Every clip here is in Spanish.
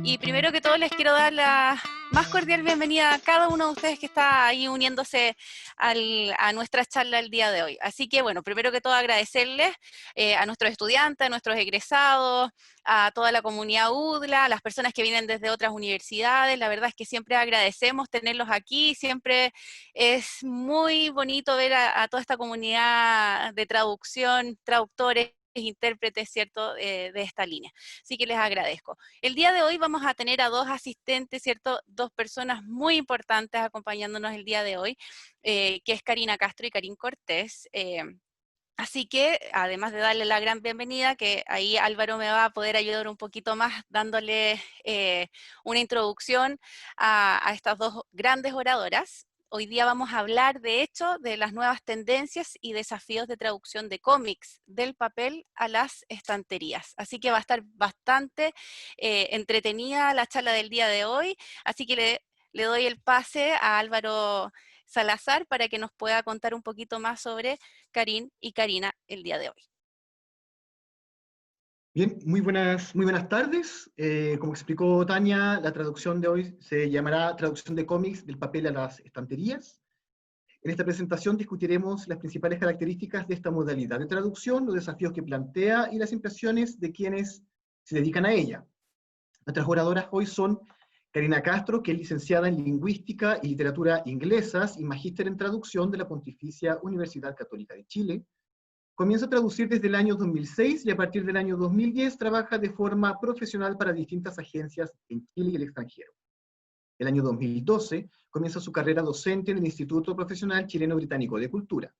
Y primero que todo les quiero dar la más cordial bienvenida a cada uno de ustedes que está ahí uniéndose a nuestra charla el día de hoy. Así que bueno, primero que todo agradecerles a nuestros estudiantes, a nuestros egresados, a toda la comunidad UDLA, a las personas que vienen desde otras universidades. La verdad es que siempre agradecemos tenerlos aquí, siempre es muy bonito ver a toda esta comunidad de traducción, traductores, intérpretes, ¿cierto?, de esta línea. Así que les agradezco. El día de hoy vamos a tener a dos asistentes, ¿cierto?, dos personas muy importantes acompañándonos el día de hoy, que es Karina Castro y Karin Cortés. Así que, además de darle la gran bienvenida, que ahí Álvaro me va a poder ayudar un poquito más dándole una introducción a estas dos grandes oradoras. Hoy día vamos a hablar, de hecho, de las nuevas tendencias y desafíos de traducción de cómics, del papel a las estanterías. Así que va a estar bastante entretenida la charla del día de hoy. Así que le doy el pase a Álvaro Salazar para que nos pueda contar un poquito más sobre Karin y Karina el día de hoy. Bien, muy buenas tardes. Como explicó Tania, la traducción de hoy se llamará Traducción de cómics del papel a las estanterías. En esta presentación discutiremos las principales características de esta modalidad de traducción, los desafíos que plantea y las impresiones de quienes se dedican a ella. Nuestras oradoras hoy son Karina Castro, que es licenciada en Lingüística y Literatura Inglesas y magíster en Traducción de la Pontificia Universidad Católica de Chile. Comienza a traducir desde el año 2006 y a partir del año 2010 trabaja de forma profesional para distintas agencias en Chile y el extranjero. El año 2012 comienza su carrera docente en el Instituto Profesional Chileno Británico de Cultura.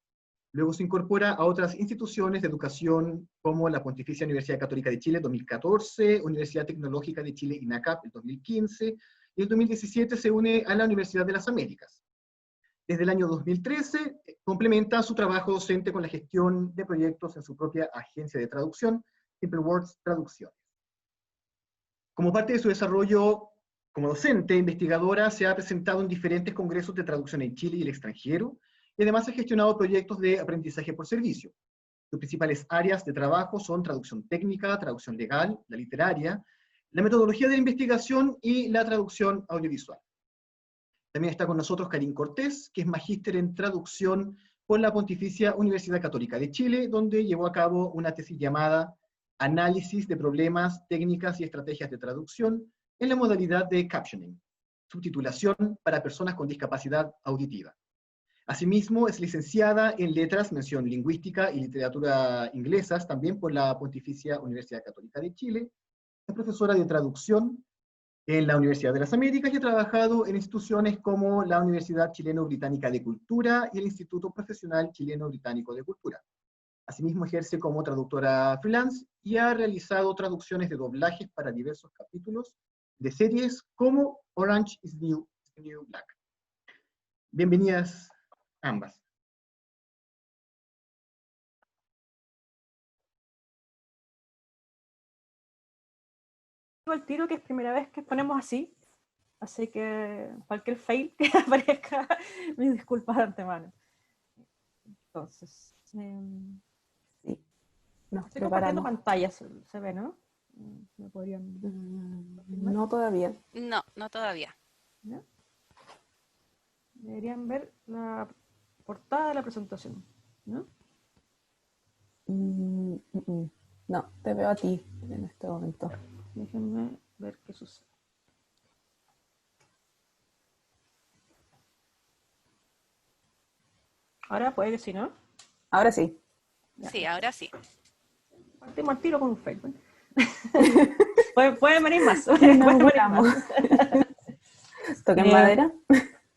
Luego se incorpora a otras instituciones de educación como la Pontificia Universidad Católica de Chile 2014, Universidad Tecnológica de Chile INACAP el 2015, y en 2017 se une a la Universidad de las Américas. Desde el año 2013 complementa su trabajo docente con la gestión de proyectos en su propia agencia de traducción, Simple Words Traducciones. Como parte de su desarrollo como docente, investigadora, se ha presentado en diferentes congresos de traducción en Chile y el extranjero, y además ha gestionado proyectos de aprendizaje por servicio. Sus principales áreas de trabajo son traducción técnica, traducción legal, la literaria, la metodología de la investigación y la traducción audiovisual. También está con nosotros Karin Cortés, que es magíster en traducción por la Pontificia Universidad Católica de Chile, donde llevó a cabo una tesis llamada Análisis de problemas, técnicas y estrategias de traducción en la modalidad de captioning, subtitulación para personas con discapacidad auditiva. Asimismo, es licenciada en Letras, mención Lingüística y Literatura Inglesas, también por la Pontificia Universidad Católica de Chile. Es profesora de traducción en la Universidad de las Américas y ha trabajado en instituciones como la Universidad Chileno-Británica de Cultura y el Instituto Profesional Chileno-Británico de Cultura. Asimismo, ejerce como traductora freelance y ha realizado traducciones de doblajes para diversos capítulos de series como Orange is the New Black. Bienvenidas ambas. El tiro que es primera vez que ponemos así que cualquier fail que aparezca, mis disculpas de antemano. Entonces, sí. Estoy compartiendo pantalla, se ve, ¿no? ¿Me podrían confirmar? No todavía. No todavía. ¿No? Deberían ver la portada de la presentación, ¿no? No, te veo a ti en este momento. Déjenme ver qué sucede. Ahora puede que sí, ¿no? Ahora sí. Sí, ahora sí. Partimos al tiro con un fail. Pueden venir más. ¿Toquen madera?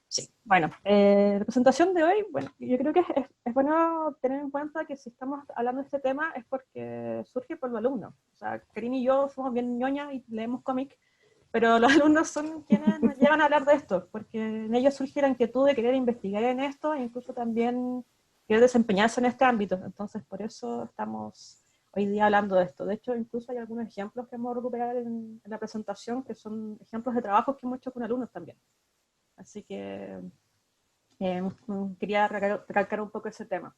Sí. Bueno, la presentación de hoy, bueno, yo creo que es bueno tener en cuenta que si estamos hablando de este tema es porque surge por los alumnos. O sea, Karin y yo somos bien ñoñas y leemos cómics, pero los alumnos son quienes nos llevan a hablar de esto, porque en ellos surge la inquietud de querer investigar en esto e incluso también querer desempeñarse en este ámbito. Entonces, por eso estamos hoy día hablando de esto. De hecho, incluso hay algunos ejemplos que vamos a recuperar en la presentación, que son ejemplos de trabajos que hemos hecho con alumnos también. Así que quería recalcar un poco ese tema.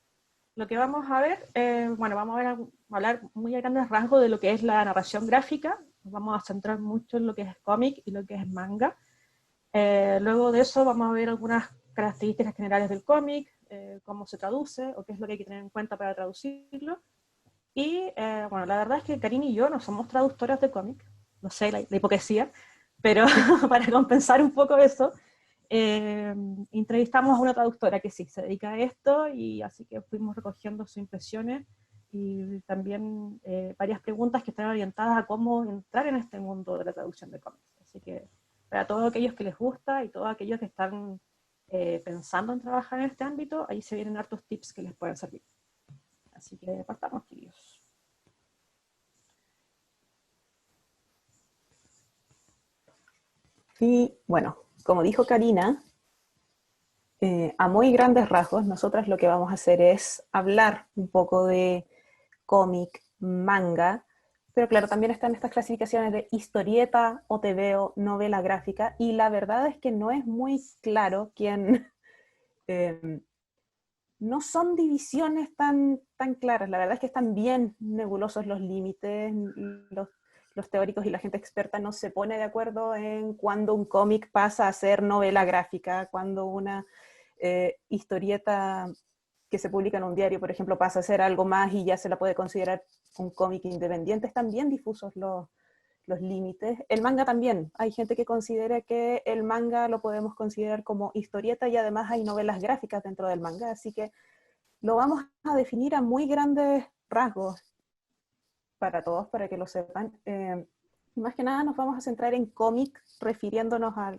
Lo que vamos a ver, bueno, vamos a hablar muy a grandes rasgos de lo que es la narración gráfica, nos vamos a centrar mucho en lo que es cómic y lo que es manga. Luego de eso vamos a ver algunas características generales del cómic, cómo se traduce o qué es lo que hay que tener en cuenta para traducirlo. Y bueno, la verdad es que Karine y yo no somos traductoras de cómic, no sé, la hipocresía, pero para compensar un poco eso, entrevistamos a una traductora que sí se dedica a esto, y así que fuimos recogiendo sus impresiones y también varias preguntas que están orientadas a cómo entrar en este mundo de la traducción de cómics. Así que para todos aquellos que les gusta y todos aquellos que están pensando en trabajar en este ámbito, ahí se vienen hartos tips que les pueden servir. Así que partamos, queridos. Y bueno, como dijo Karina, a muy grandes rasgos, nosotras lo que vamos a hacer es hablar un poco de cómic, manga, pero claro, también están estas clasificaciones de historieta, OTV, novela gráfica, y la verdad es que no es muy claro quién... no son divisiones tan claras, la verdad es que están bien nebulosos los límites, los teóricos y la gente experta no se pone de acuerdo en cuándo un cómic pasa a ser novela gráfica, cuando una historieta que se publica en un diario, por ejemplo, pasa a ser algo más y ya se la puede considerar un cómic independiente. Están bien difusos los límites. El manga también. Hay gente que considera que el manga lo podemos considerar como historieta y además hay novelas gráficas dentro del manga, así que lo vamos a definir a muy grandes rasgos para todos, para que lo sepan. Más que nada nos vamos a centrar en cómic, refiriéndonos a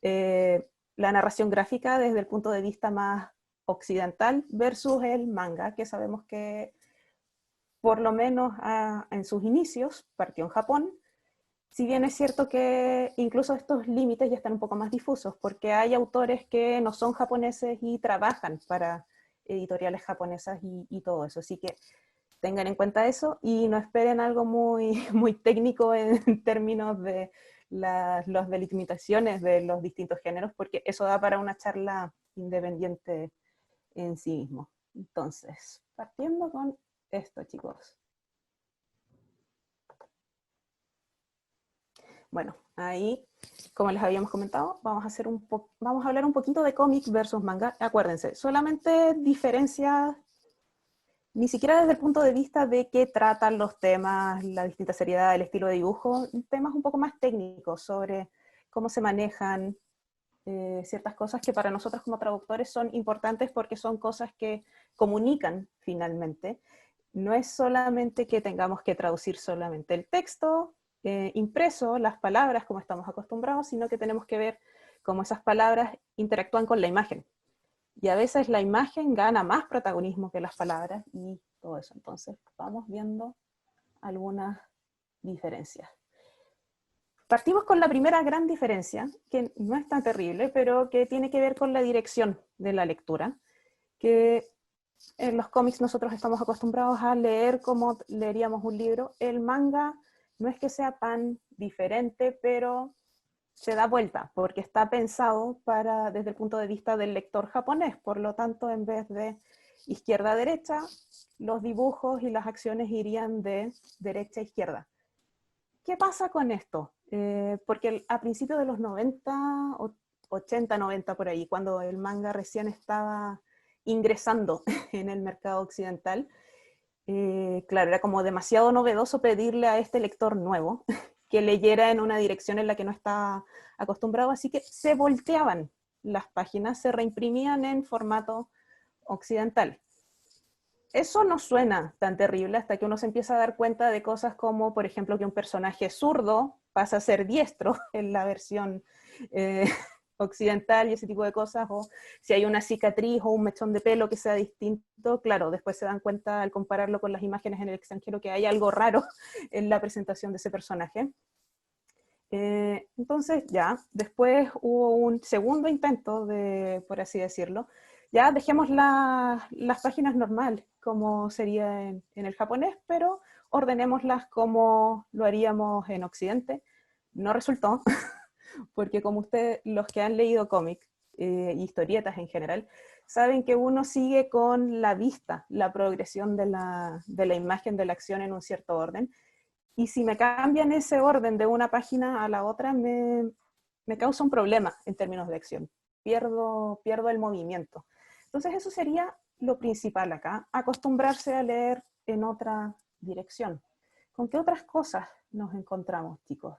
la narración gráfica desde el punto de vista más occidental versus el manga, que sabemos que por lo menos en sus inicios partió en Japón, si bien es cierto que incluso estos límites ya están un poco más difusos, porque hay autores que no son japoneses y trabajan para editoriales japonesas y todo eso, así que tengan en cuenta eso y no esperen algo muy, muy técnico en términos de las delimitaciones de los distintos géneros, porque eso da para una charla independiente en sí mismo. Entonces, partiendo con esto, chicos. Bueno, ahí, como les habíamos comentado, vamos a hablar un poquito de cómic versus manga. Acuérdense, solamente diferencias, ni siquiera desde el punto de vista de qué tratan los temas, la distinta seriedad, el estilo de dibujo, temas un poco más técnicos sobre cómo se manejan ciertas cosas que para nosotros como traductores son importantes porque son cosas que comunican finalmente. No es solamente que tengamos que traducir solamente el texto impreso, las palabras como estamos acostumbrados, sino que tenemos que ver cómo esas palabras interactúan con la imagen. Y a veces la imagen gana más protagonismo que las palabras y todo eso. Entonces vamos viendo algunas diferencias. Partimos con la primera gran diferencia, que no es tan terrible, pero que tiene que ver con la dirección de la lectura, que en los cómics nosotros estamos acostumbrados a leer como leeríamos un libro. El manga no es que sea tan diferente, pero se da vuelta, porque está pensado desde el punto de vista del lector japonés. Por lo tanto, en vez de izquierda a derecha, los dibujos y las acciones irían de derecha a izquierda. ¿Qué pasa con esto? Porque a principios de los 90, 80, 90 por ahí, cuando el manga recién estaba ingresando en el mercado occidental, claro, era como demasiado novedoso pedirle a este lector nuevo que leyera en una dirección en la que no estaba acostumbrado, así que se volteaban las páginas, se reimprimían en formato occidental. Eso no suena tan terrible hasta que uno se empieza a dar cuenta de cosas como, por ejemplo, que un personaje zurdo pasa a ser diestro en la versión occidental y ese tipo de cosas, o si hay una cicatriz o un mechón de pelo que sea distinto, claro, después se dan cuenta al compararlo con las imágenes en el extranjero que hay algo raro en la presentación de ese personaje. Entonces ya, después hubo un segundo intento por así decirlo, ya dejemos las páginas normales, como sería en el japonés, pero ordenémoslas como lo haríamos en Occidente. No resultó, porque como ustedes, los que han leído cómics, historietas en general, saben que uno sigue con la vista, la progresión de la imagen de la acción en un cierto orden, y si me cambian ese orden de una página a la otra, me causa un problema en términos de acción. Pierdo el movimiento. Entonces eso sería lo principal acá, acostumbrarse a leer en otra dirección. ¿Con qué otras cosas nos encontramos, chicos?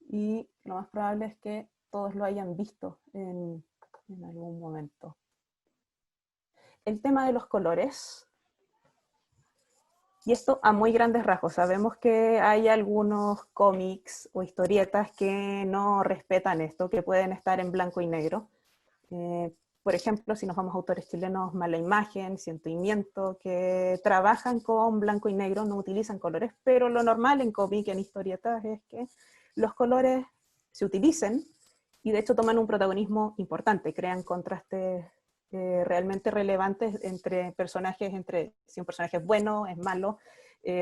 Y lo más probable es que todos lo hayan visto en algún momento. El tema de los colores. Y esto a muy grandes rasgos. Sabemos que hay algunos cómics o historietas que no respetan esto, que pueden estar en blanco y negro. Por ejemplo, si nos vamos a autores chilenos, Mala Imagen, Sentimiento, que trabajan con blanco y negro, no utilizan colores, pero lo normal en cómic, en historietas, es que los colores se utilicen y de hecho toman un protagonismo importante, crean contrastes realmente relevantes entre personajes, entre si un personaje es bueno, es malo,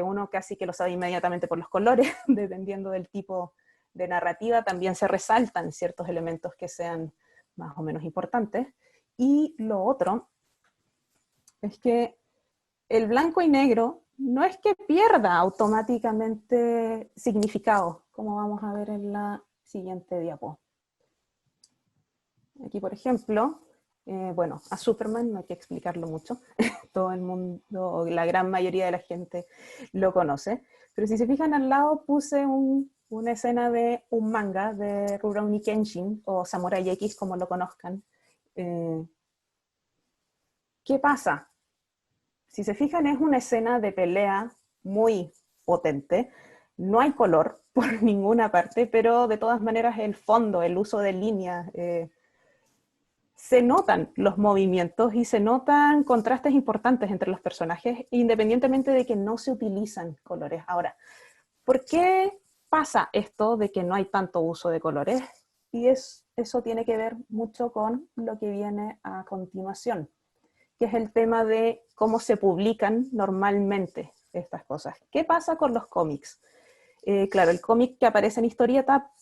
uno casi que lo sabe inmediatamente por los colores, dependiendo del tipo de narrativa, también se resaltan ciertos elementos que sean más o menos importantes. Y lo otro es que el blanco y negro no es que pierda automáticamente significado, como vamos a ver en la siguiente diapo. Aquí, por ejemplo, bueno, a Superman no hay que explicarlo mucho, todo el mundo, la gran mayoría de la gente lo conoce, pero si se fijan al lado puse una escena de un manga de Rurouni Kenshin, o Samurai X, como lo conozcan. ¿Qué pasa? Si se fijan, es una escena de pelea muy potente, no hay color por ninguna parte, pero de todas maneras el fondo, el uso de líneas, se notan los movimientos y se notan contrastes importantes entre los personajes, independientemente de que no se utilizan colores. Ahora, ¿por qué pasa esto de que no hay tanto uso de colores? Y eso tiene que ver mucho con lo que viene a continuación, que es el tema de cómo se publican normalmente estas cosas. ¿Qué pasa con los cómics? Claro, el cómic que aparece en historieta,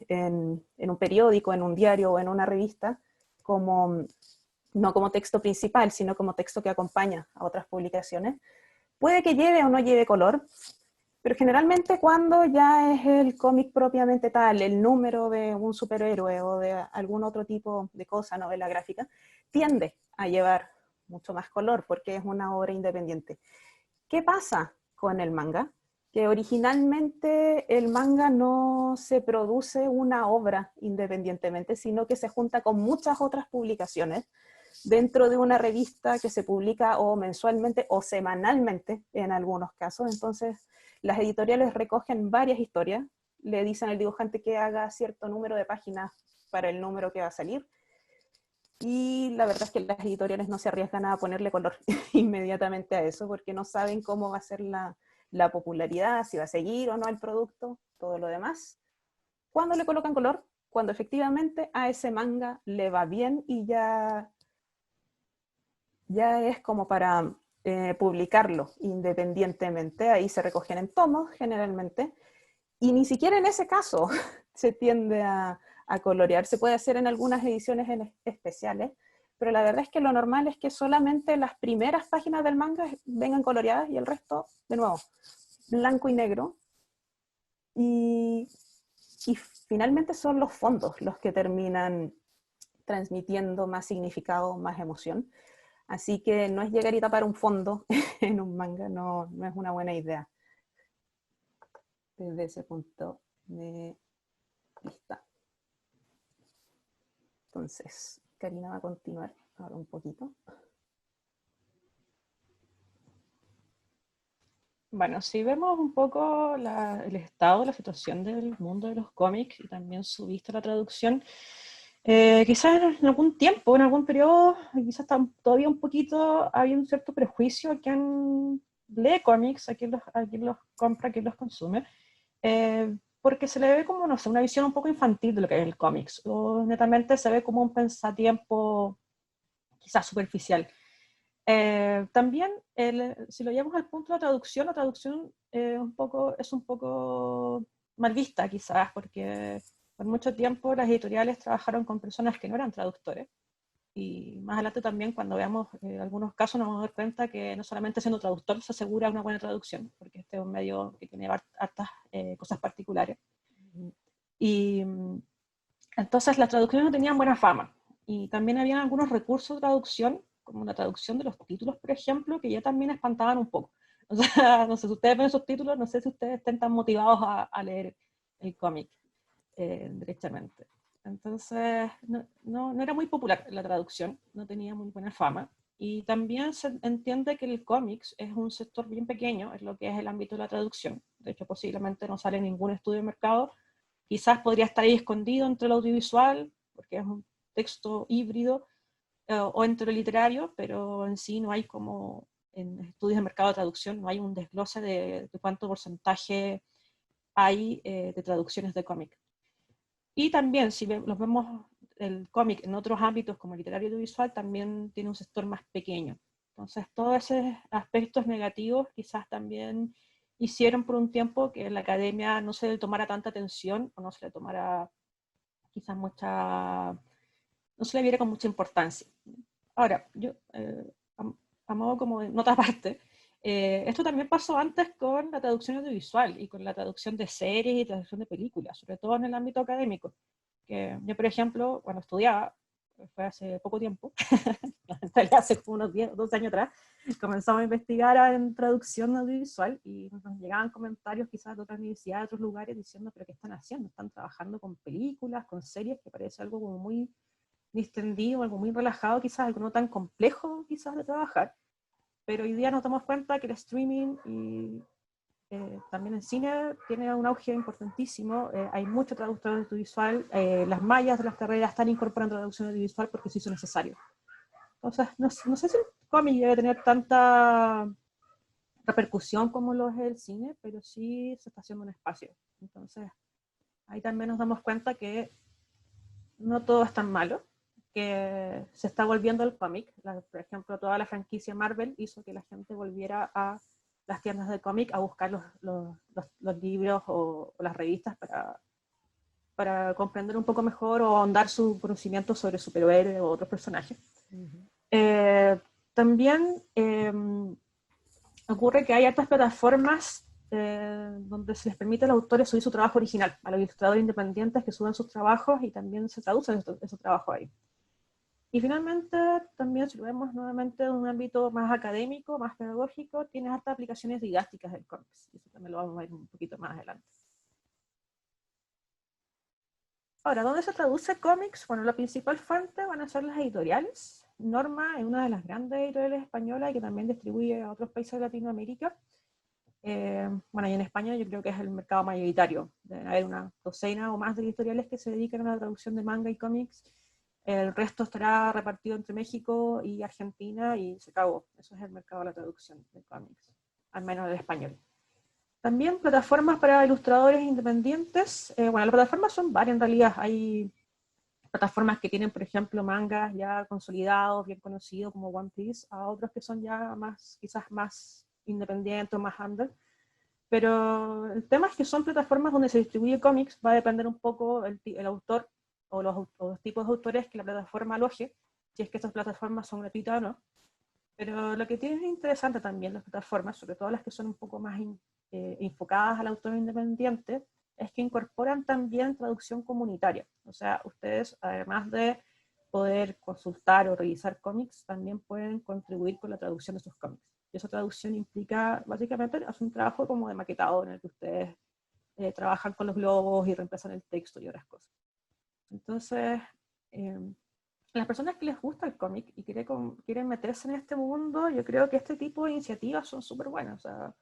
en un periódico, en un diario o en una revista, no como texto principal, sino como texto que acompaña a otras publicaciones, puede que lleve o no lleve color, pero generalmente cuando ya es el cómic propiamente tal, el número de un superhéroe o de algún otro tipo de cosa, novela gráfica, tiende a llevar mucho más color porque es una obra independiente. ¿Qué pasa con el manga? Que originalmente el manga no se produce una obra independientemente, sino que se junta con muchas otras publicaciones dentro de una revista que se publica o mensualmente o semanalmente en algunos casos. Entonces las editoriales recogen varias historias, le dicen al dibujante que haga cierto número de páginas para el número que va a salir, y la verdad es que las editoriales no se arriesgan a ponerle color inmediatamente a eso, porque no saben cómo va a ser la popularidad, si va a seguir o no el producto, todo lo demás. ¿Cuándo le colocan color? Cuando efectivamente a ese manga le va bien y ya es como para publicarlo independientemente. Ahí se recogen en tomos generalmente, y ni siquiera en ese caso se tiende a colorear. Se puede hacer en algunas ediciones especiales, pero la verdad es que lo normal es que solamente las primeras páginas del manga vengan coloreadas y el resto, de nuevo, blanco y negro. Y finalmente son los fondos los que terminan transmitiendo más significado, más emoción. Así que no es llegar y tapar un fondo en un manga, no es una buena idea desde ese punto de vista. Entonces, Karina va a continuar ahora un poquito. Bueno, si vemos un poco el estado, la situación del mundo de los cómics y también su vista a la traducción, quizás en algún tiempo, en algún periodo, quizás todavía un poquito había un cierto prejuicio a quien lee cómics, a quien los compra, a quien los consume, porque se le ve como, no sé, una visión un poco infantil de lo que es el cómics, o netamente se ve como un pasatiempo quizás superficial. También, si lo llevamos al punto de la traducción es un poco mal vista quizás, porque por mucho tiempo las editoriales trabajaron con personas que no eran traductores, Y más adelante también, cuando veamos algunos casos, nos vamos a dar cuenta que no solamente siendo traductor se asegura una buena traducción, porque este es un medio que tiene hartas cosas particulares. Y entonces las traducciones no tenían buena fama. Y también había algunos recursos de traducción, como la traducción de los títulos, por ejemplo, que ya también espantaban un poco. O sea, no sé si ustedes ven esos títulos, no sé si ustedes estén tan motivados a leer el cómic derechamente. Entonces, no era muy popular la traducción, no tenía muy buena fama. Y también se entiende que el cómics es un sector bien pequeño, es lo que es el ámbito de la traducción. De hecho, posiblemente no sale ningún estudio de mercado. Quizás podría estar ahí escondido entre el audiovisual, porque es un texto híbrido, o entre lo literario, pero en sí no hay como en estudios de mercado de traducción, no hay un desglose de cuánto porcentaje hay de traducciones de cómic. Y también, si los vemos el cómic en otros ámbitos como literario y audiovisual, también tiene un sector más pequeño. Entonces, todos esos aspectos negativos quizás también hicieron por un tiempo que la academia no se le tomara tanta atención, o no se le tomara quizás no se le viera con mucha importancia. Ahora, yo, a modo como de nota aparte, esto también pasó antes con la traducción audiovisual y con la traducción de series y traducción de películas, sobre todo en el ámbito académico. Que yo, por ejemplo, cuando estudiaba, fue hace poco tiempo, en realidad hace como unos 10 o 12 años atrás, comenzamos a investigar en traducción audiovisual y nos llegaban comentarios quizás de otras universidades, de otros lugares, diciendo, pero ¿qué están haciendo? Están trabajando con películas, con series, que parece algo como muy distendido, algo muy relajado, quizás algo no tan complejo quizás de trabajar, pero hoy día nos damos cuenta que el streaming y también el cine tiene un auge importantísimo, hay mucho traductor audiovisual, las mallas de las carreras están incorporando traducción audiovisual porque se hizo necesario. Entonces, no sé si el cómic debe tener tanta repercusión como lo es el cine, pero sí se está haciendo un espacio. Entonces, ahí también nos damos cuenta que no todo es tan malo, que se está volviendo el cómic. Por ejemplo, toda la franquicia Marvel hizo que la gente volviera a las tiendas de cómic a buscar los libros o las revistas para comprender un poco mejor o ahondar su conocimiento sobre superhéroes o otros personajes. También ocurre que hay otras plataformas donde se les permite a los autores subir su trabajo original, a los ilustradores independientes que suben sus trabajos y también se traducen esos trabajos ahí. Y finalmente, también si lo vemos nuevamente en un ámbito más académico, más pedagógico, tiene hartas aplicaciones didácticas del cómics. Eso también lo vamos a ver un poquito más adelante. Ahora, ¿dónde se traduce cómics? Bueno, la principal fuente van a ser las editoriales. Norma es una de las grandes editoriales españolas y que también distribuye a otros países de Latinoamérica. Bueno, y en España yo creo que es el mercado mayoritario. Deben haber una docena o más de editoriales que se dedican a la traducción de manga y cómics. El resto estará repartido entre México y Argentina y se acabó. Eso es el mercado de la traducción de cómics, al menos el español. También plataformas para ilustradores independientes. Bueno, las plataformas son varias en realidad. Hay plataformas que tienen, por ejemplo, mangas ya consolidados, bien conocidos como One Piece, a otros que son ya más, quizás más independientes, más under. Pero el tema es que son plataformas donde se distribuye cómics, va a depender un poco el autor o los tipos de autores que la plataforma aloje, si es que estas plataformas son gratuitas o no. Pero lo que tiene interesante también las plataformas, sobre todo las que son un poco más enfocadas al autor independiente, es que incorporan también traducción comunitaria. O sea, ustedes, además de poder consultar o revisar cómics, también pueden contribuir con la traducción de sus cómics. Y esa traducción implica, básicamente, hacer un trabajo como de maquetado en el que ustedes trabajan con los globos y reemplazan el texto y otras cosas. Entonces, las personas que les gusta el cómic y quieren meterse en este mundo, yo creo que este tipo de iniciativas son súper buenas. O sea,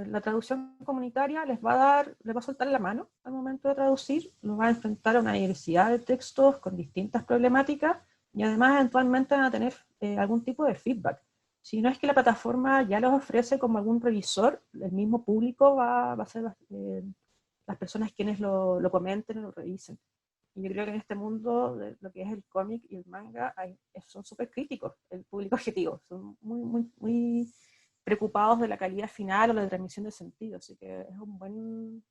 la traducción comunitaria les va a soltar la mano al momento de traducir, los va a enfrentar a una diversidad de textos con distintas problemáticas y además eventualmente van a tener algún tipo de feedback. Si no es que la plataforma ya los ofrece como algún revisor, el mismo público va a ser las personas quienes lo comenten o lo revisen. Y yo creo que en este mundo de lo que es el cómic y el manga son súper críticos, el público objetivo, son muy preocupados de la calidad final o la transmisión de sentido, así que es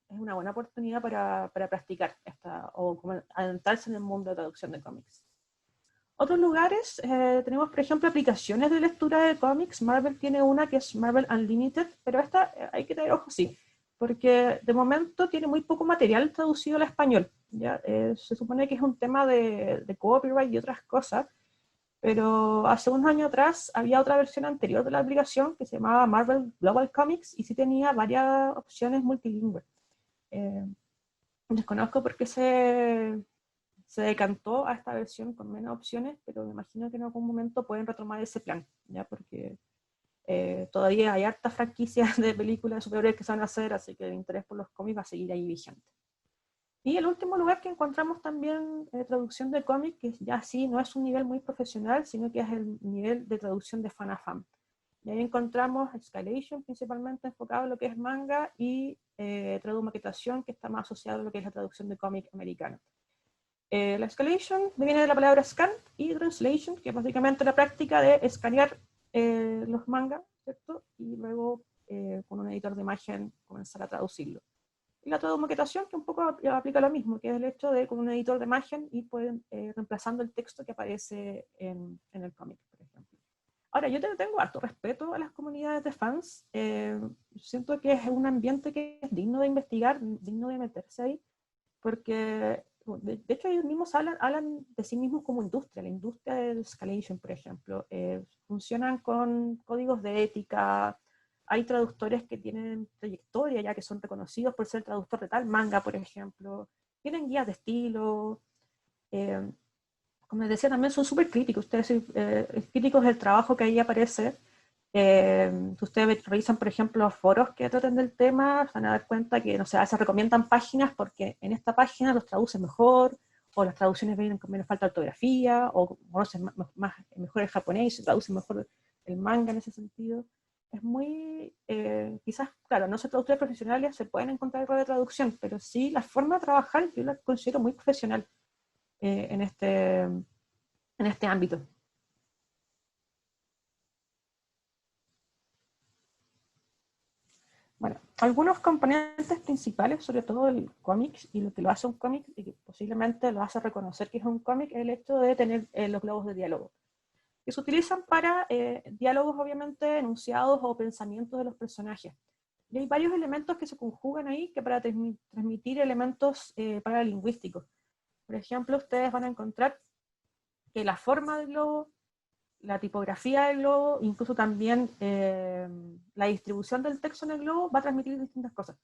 una buena oportunidad para practicar o como adentrarse en el mundo de traducción de cómics. Otros lugares, tenemos por ejemplo aplicaciones de lectura de cómics. Marvel tiene una que es Marvel Unlimited, pero esta hay que tener ojo, sí, porque de momento tiene muy poco material traducido al español. ¿Ya? Se supone que es un tema de copyright y otras cosas, pero hace unos años atrás había otra versión anterior de la aplicación que se llamaba Marvel Global Comics y sí tenía varias opciones multilingües. Desconozco por qué se decantó a esta versión con menos opciones, pero me imagino que en algún momento pueden retomar ese plan, ¿ya? Porque todavía hay hartas franquicias de películas de superhéroes que se van a hacer, así que el interés por los cómics va a seguir ahí vigente. Y el último lugar que encontramos también traducción de cómic, que ya sí no es un nivel muy profesional, sino que es el nivel de traducción de fan a fan. Y ahí encontramos Escalation, principalmente enfocado en lo que es manga, y Tradumaquetación, que está más asociado a lo que es la traducción de cómic americano. La escalation viene de la palabra scan, y translation, que es básicamente la práctica de escanear los mangas, ¿cierto? Y luego con un editor de imagen comenzar a traducirlo. Y la tradumaquetación, que un poco aplica lo mismo, que es el hecho de con un editor de imagen y pueden reemplazando el texto que aparece en el cómic, por ejemplo. Ahora, yo tengo harto respeto a las comunidades de fans. Siento que es un ambiente que es digno de investigar, digno de meterse ahí, porque de hecho ellos mismos hablan de sí mismos como industria. La industria de Escalation, por ejemplo, funcionan con códigos de ética. Hay traductores que tienen trayectoria ya, que son reconocidos por ser traductor de tal manga, por ejemplo. Tienen guías de estilo. Como les decía, también son súper críticos. Ustedes críticos del trabajo que ahí aparece. Ustedes revisan, por ejemplo, los foros que traten del tema, van a dar cuenta que, no sé, se recomiendan páginas porque en esta página los traducen mejor, o las traducciones vienen con menos falta de ortografía, o conocen mejor el japonés, se traduce mejor el manga en ese sentido. Es muy, quizás, claro, no son traductores profesionales, se pueden encontrar errores de traducción, pero sí la forma de trabajar yo la considero muy profesional en este ámbito. Bueno, algunos componentes principales, sobre todo el cómic, y lo que lo hace un cómic, y que posiblemente lo hace reconocer que es un cómic, es el hecho de tener los globos de diálogo, que se utilizan para diálogos, obviamente, enunciados o pensamientos de los personajes. Y hay varios elementos que se conjugan ahí que para transmitir elementos paralingüísticos. Por ejemplo, ustedes van a encontrar que la forma del globo, la tipografía del globo, incluso también la distribución del texto en el globo va a transmitir distintas cosas.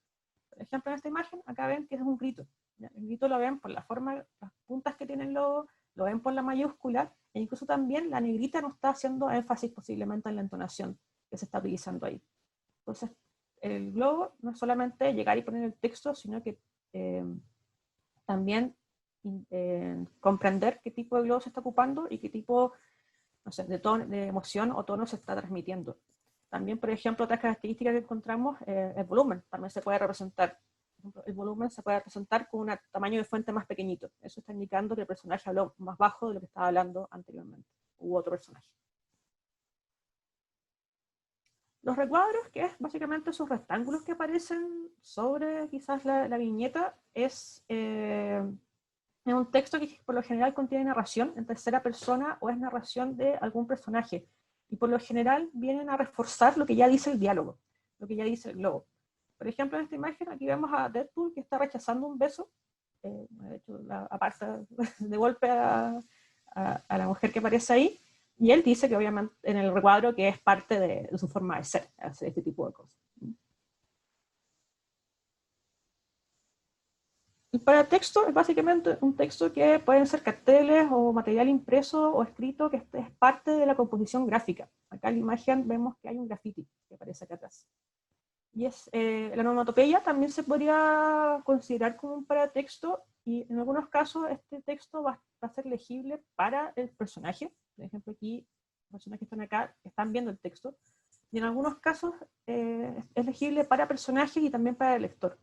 Por ejemplo, en esta imagen, acá ven que es un grito. ¿Ya? El grito lo ven por la forma, las puntas que tiene el logo, lo ven por la mayúscula, e incluso también la negrita no está haciendo énfasis posiblemente en la entonación que se está utilizando ahí. Entonces, el globo no es solamente llegar y poner el texto, sino que también comprender qué tipo de globo se está ocupando y qué tipo, no sé, de emoción o tono se está transmitiendo. También, por ejemplo, otras características que encontramos, el volumen también se puede representar. Por ejemplo, el volumen se puede representar con un tamaño de fuente más pequeñito. Eso está indicando que el personaje habló más bajo de lo que estaba hablando anteriormente, u otro personaje. Los recuadros, que es básicamente esos rectángulos que aparecen sobre quizás la viñeta, es un texto que por lo general contiene narración en tercera persona o es narración de algún personaje. Y por lo general vienen a reforzar lo que ya dice el diálogo, lo que ya dice el globo. Por ejemplo, en esta imagen aquí vemos a Deadpool que está rechazando un beso, de hecho aparta de golpe a la mujer que aparece ahí, y él dice que obviamente en el recuadro que es parte de su forma de ser, hacer este tipo de cosas. El paratexto es básicamente un texto que pueden ser carteles o material impreso o escrito que es parte de la composición gráfica. Acá en la imagen vemos que hay un graffiti que aparece acá atrás. Y la onomatopeya también se podría considerar como un paratexto, y en algunos casos este texto va a ser legible para el personaje. Por ejemplo, aquí los personajes que están acá están viendo el texto. Y en algunos casos es legible para personajes y también para el lector.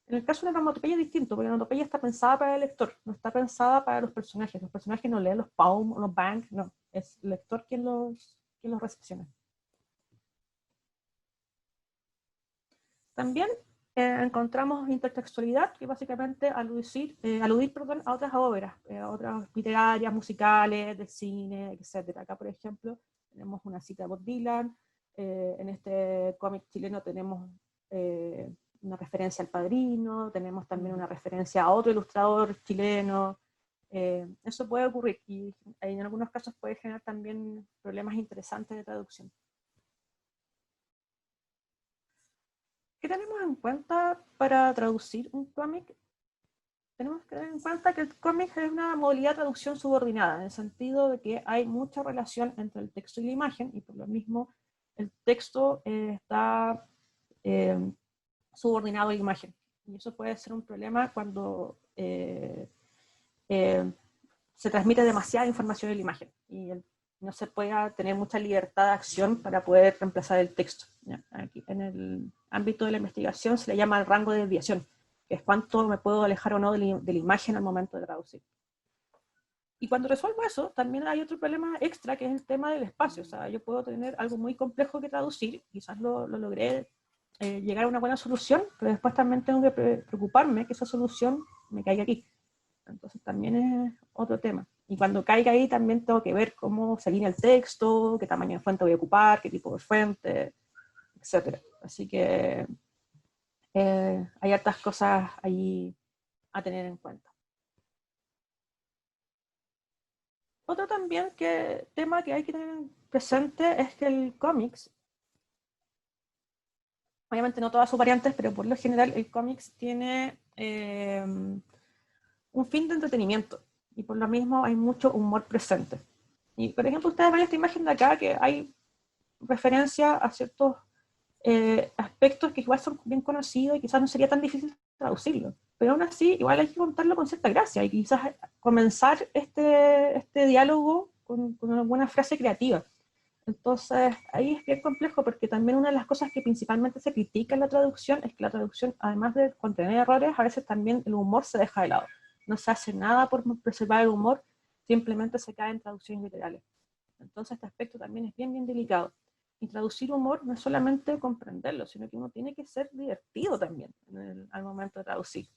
En el caso de la onomatopeya es distinto, porque la onomatopeya está pensada para el lector, no está pensada para los personajes. Los personajes no leen los poem o los bang, no. Es el lector quien los recepciona. También encontramos intertextualidad, que básicamente aludir a otras obras, otras literarias, musicales, de cine, etc. Acá, por ejemplo, tenemos una cita de Bob Dylan, en este cómic chileno tenemos una referencia al Padrino, tenemos también una referencia a otro ilustrador chileno. Eso puede ocurrir y en algunos casos puede generar también problemas interesantes de traducción. ¿Qué tenemos en cuenta para traducir un cómic? Tenemos que tener en cuenta que el cómic es una modalidad de traducción subordinada, en el sentido de que hay mucha relación entre el texto y la imagen, y por lo mismo el texto está subordinado a la imagen. Y eso puede ser un problema cuando se transmite demasiada información en la imagen, y no se puede tener mucha libertad de acción para poder reemplazar el texto. Aquí, en el ámbito de la investigación se le llama el rango de desviación, que es cuánto me puedo alejar o no de la imagen al momento de traducir. Y cuando resuelvo eso, también hay otro problema extra, que es el tema del espacio. O sea, yo puedo tener algo muy complejo que traducir, quizás lo logré llegar a una buena solución, pero después también tengo que preocuparme que esa solución me caiga aquí. Entonces también es otro tema. Y cuando caiga ahí también tengo que ver cómo se alinea el texto, qué tamaño de fuente voy a ocupar, qué tipo de fuente, etc. Así que hay hartas cosas ahí a tener en cuenta. Otro también tema que hay que tener presente es que el cómics, obviamente no todas sus variantes, pero por lo general el cómics tiene un fin de entretenimiento, y por lo mismo hay mucho humor presente. Y por ejemplo, ustedes ven esta imagen de acá, que hay referencia a ciertos aspectos que igual son bien conocidos y quizás no sería tan difícil traducirlo, pero aún así igual hay que contarlo con cierta gracia y quizás comenzar este diálogo con alguna frase creativa. Entonces ahí es bien complejo, porque también una de las cosas que principalmente se critica en la traducción es que la traducción, además de contener errores, a veces también el humor se deja de lado. No se hace nada por preservar el humor, simplemente se cae en traducciones literales. Entonces este aspecto también es bien delicado. Y traducir humor no es solamente comprenderlo, sino que uno tiene que ser divertido también al momento de traducir.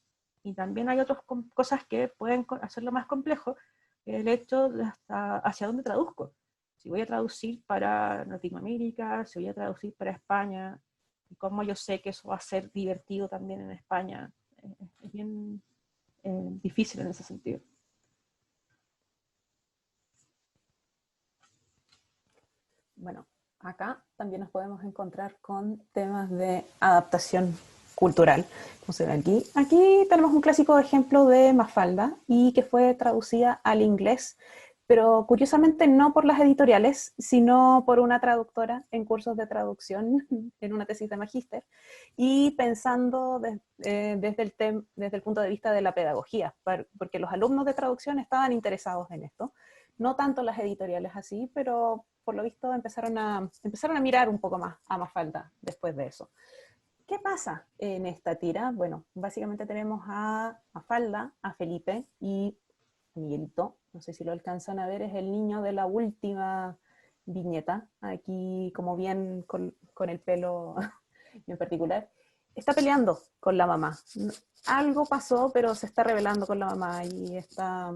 Y también hay otras cosas que pueden hacerlo más complejo, que es el hecho de hacia dónde traduzco. Si voy a traducir para Latinoamérica, si voy a traducir para España, y cómo yo sé que eso va a ser divertido también en España, es bien difícil en ese sentido. Bueno, acá también nos podemos encontrar con temas de adaptación cultural, como se ve aquí. Aquí tenemos un clásico ejemplo de Mafalda, y que fue traducida al inglés, pero curiosamente no por las editoriales, sino por una traductora en cursos de traducción, en una tesis de magíster, y pensando desde el punto de vista de la pedagogía, porque los alumnos de traducción estaban interesados en esto. No tanto las editoriales así, pero por lo visto empezaron a mirar un poco más a Mafalda después de eso. ¿Qué pasa en esta tira? Bueno, básicamente tenemos a Mafalda, a Felipe y a Miguelito. No sé si lo alcanzan a ver, es el niño de la última viñeta, aquí como bien con el pelo en particular. Está peleando con la mamá. Algo pasó, pero se está rebelando con la mamá y está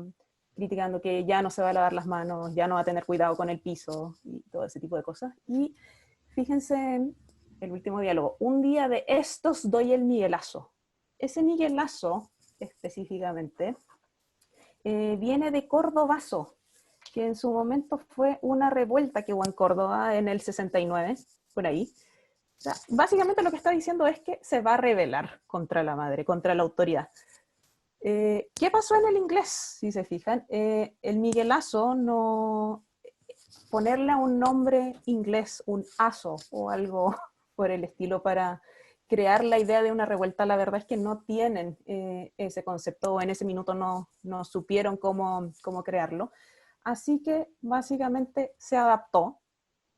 criticando que ya no se va a lavar las manos, ya no va a tener cuidado con el piso y todo ese tipo de cosas. Y fíjense en el último diálogo: un día de estos doy el Miguelazo. Ese Miguelazo, específicamente, viene de Cordobazo, que en su momento fue una revuelta que hubo en Córdoba en el 69, por ahí. O sea, básicamente lo que está diciendo es que se va a rebelar contra la madre, contra la autoridad. ¿Qué pasó en el inglés? Si se fijan, el Miguelazo, no ponerle a un nombre inglés un aso o algo por el estilo para crear la idea de una revuelta, la verdad es que no tienen ese concepto, o en ese minuto no supieron cómo crearlo. Así que básicamente se adaptó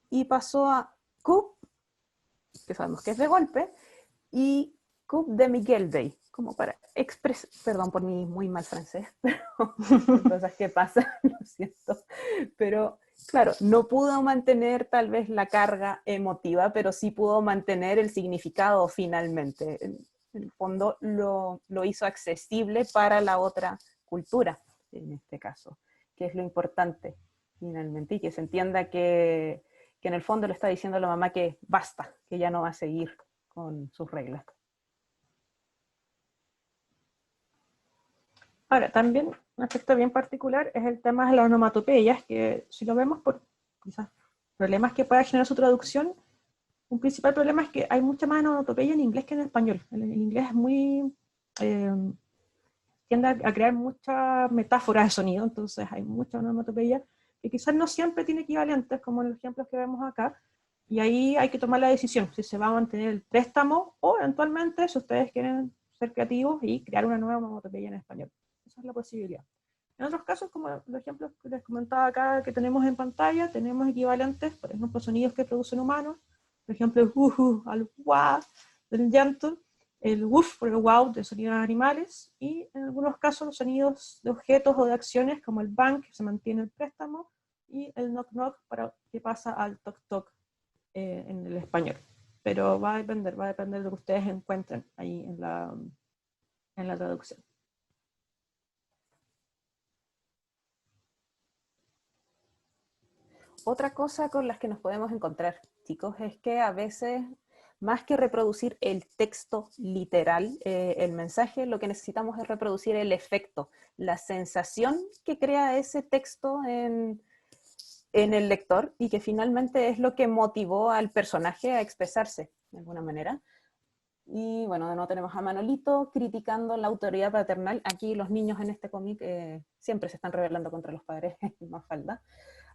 y pasó a Coup, que sabemos que es de golpe, y Coup de Miguel Day, como para expresar, perdón por mi muy mal francés, pero cosas que pasan, lo siento, pero claro, no pudo mantener tal vez la carga emotiva, pero sí pudo mantener el significado finalmente. en el fondo lo hizo accesible para la otra cultura, en este caso, que es lo importante finalmente, y que se entienda que en el fondo le está diciendo a la mamá que basta, que ya no va a seguir con sus reglas. Ahora, también un aspecto bien particular es el tema de las onomatopeyas, que si lo vemos por quizás problemas que pueda generar su traducción, un principal problema es que hay mucha más onomatopeya en inglés que en español. El inglés es muy... tiende a crear muchas metáforas de sonido, entonces hay mucha onomatopeya que quizás no siempre tiene equivalentes, como en los ejemplos que vemos acá, y ahí hay que tomar la decisión, si se va a mantener el préstamo o eventualmente, si ustedes quieren ser creativos y crear una nueva onomatopeya en español. Esa es la posibilidad. En otros casos, como los ejemplos que les comentaba acá que tenemos en pantalla, tenemos equivalentes, por ejemplo, sonidos que producen humanos, por ejemplo, el al wa del llanto, el woof por el wow de sonidos animales, y en algunos casos los sonidos de objetos o de acciones como el bang, que se mantiene el préstamo, y el knock knock para que pasa al toc toc en el español. Pero va a depender de lo que ustedes encuentren ahí en la traducción. Otra cosa con las que nos podemos encontrar, chicos, es que a veces, más que reproducir el texto literal, el mensaje, lo que necesitamos es reproducir el efecto, la sensación que crea ese texto en el lector, y que finalmente es lo que motivó al personaje a expresarse de alguna manera. Y bueno, de nuevo tenemos a Manolito criticando la autoridad paternal. Aquí los niños en este cómic siempre se están rebelando contra los padres, más falta.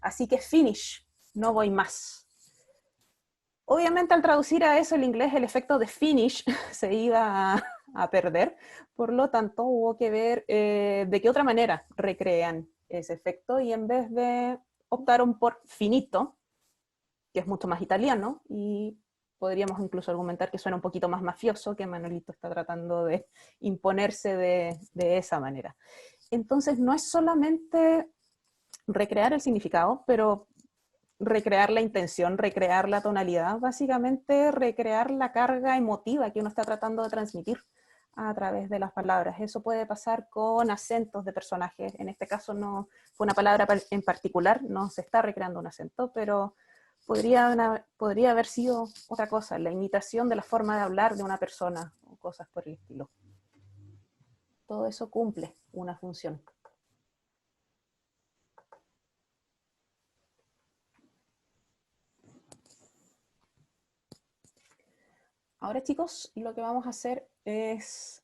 Así que finish, no voy más. Obviamente al traducir a eso el inglés, el efecto de finish se iba a perder, por lo tanto hubo que ver de qué otra manera recrean ese efecto, y en vez de optaron por finito, que es mucho más italiano, y podríamos incluso argumentar que suena un poquito más mafioso, que Manolito está tratando de imponerse de esa manera. Entonces no es solamente recrear el significado, pero recrear la intención, recrear la tonalidad, básicamente recrear la carga emotiva que uno está tratando de transmitir a través de las palabras. Eso puede pasar con acentos de personajes. En este caso no fue una palabra en particular, no se está recreando un acento, pero podría haber sido otra cosa, la imitación de la forma de hablar de una persona o cosas por el estilo. Todo eso cumple una función. Ahora, chicos, lo que vamos a hacer es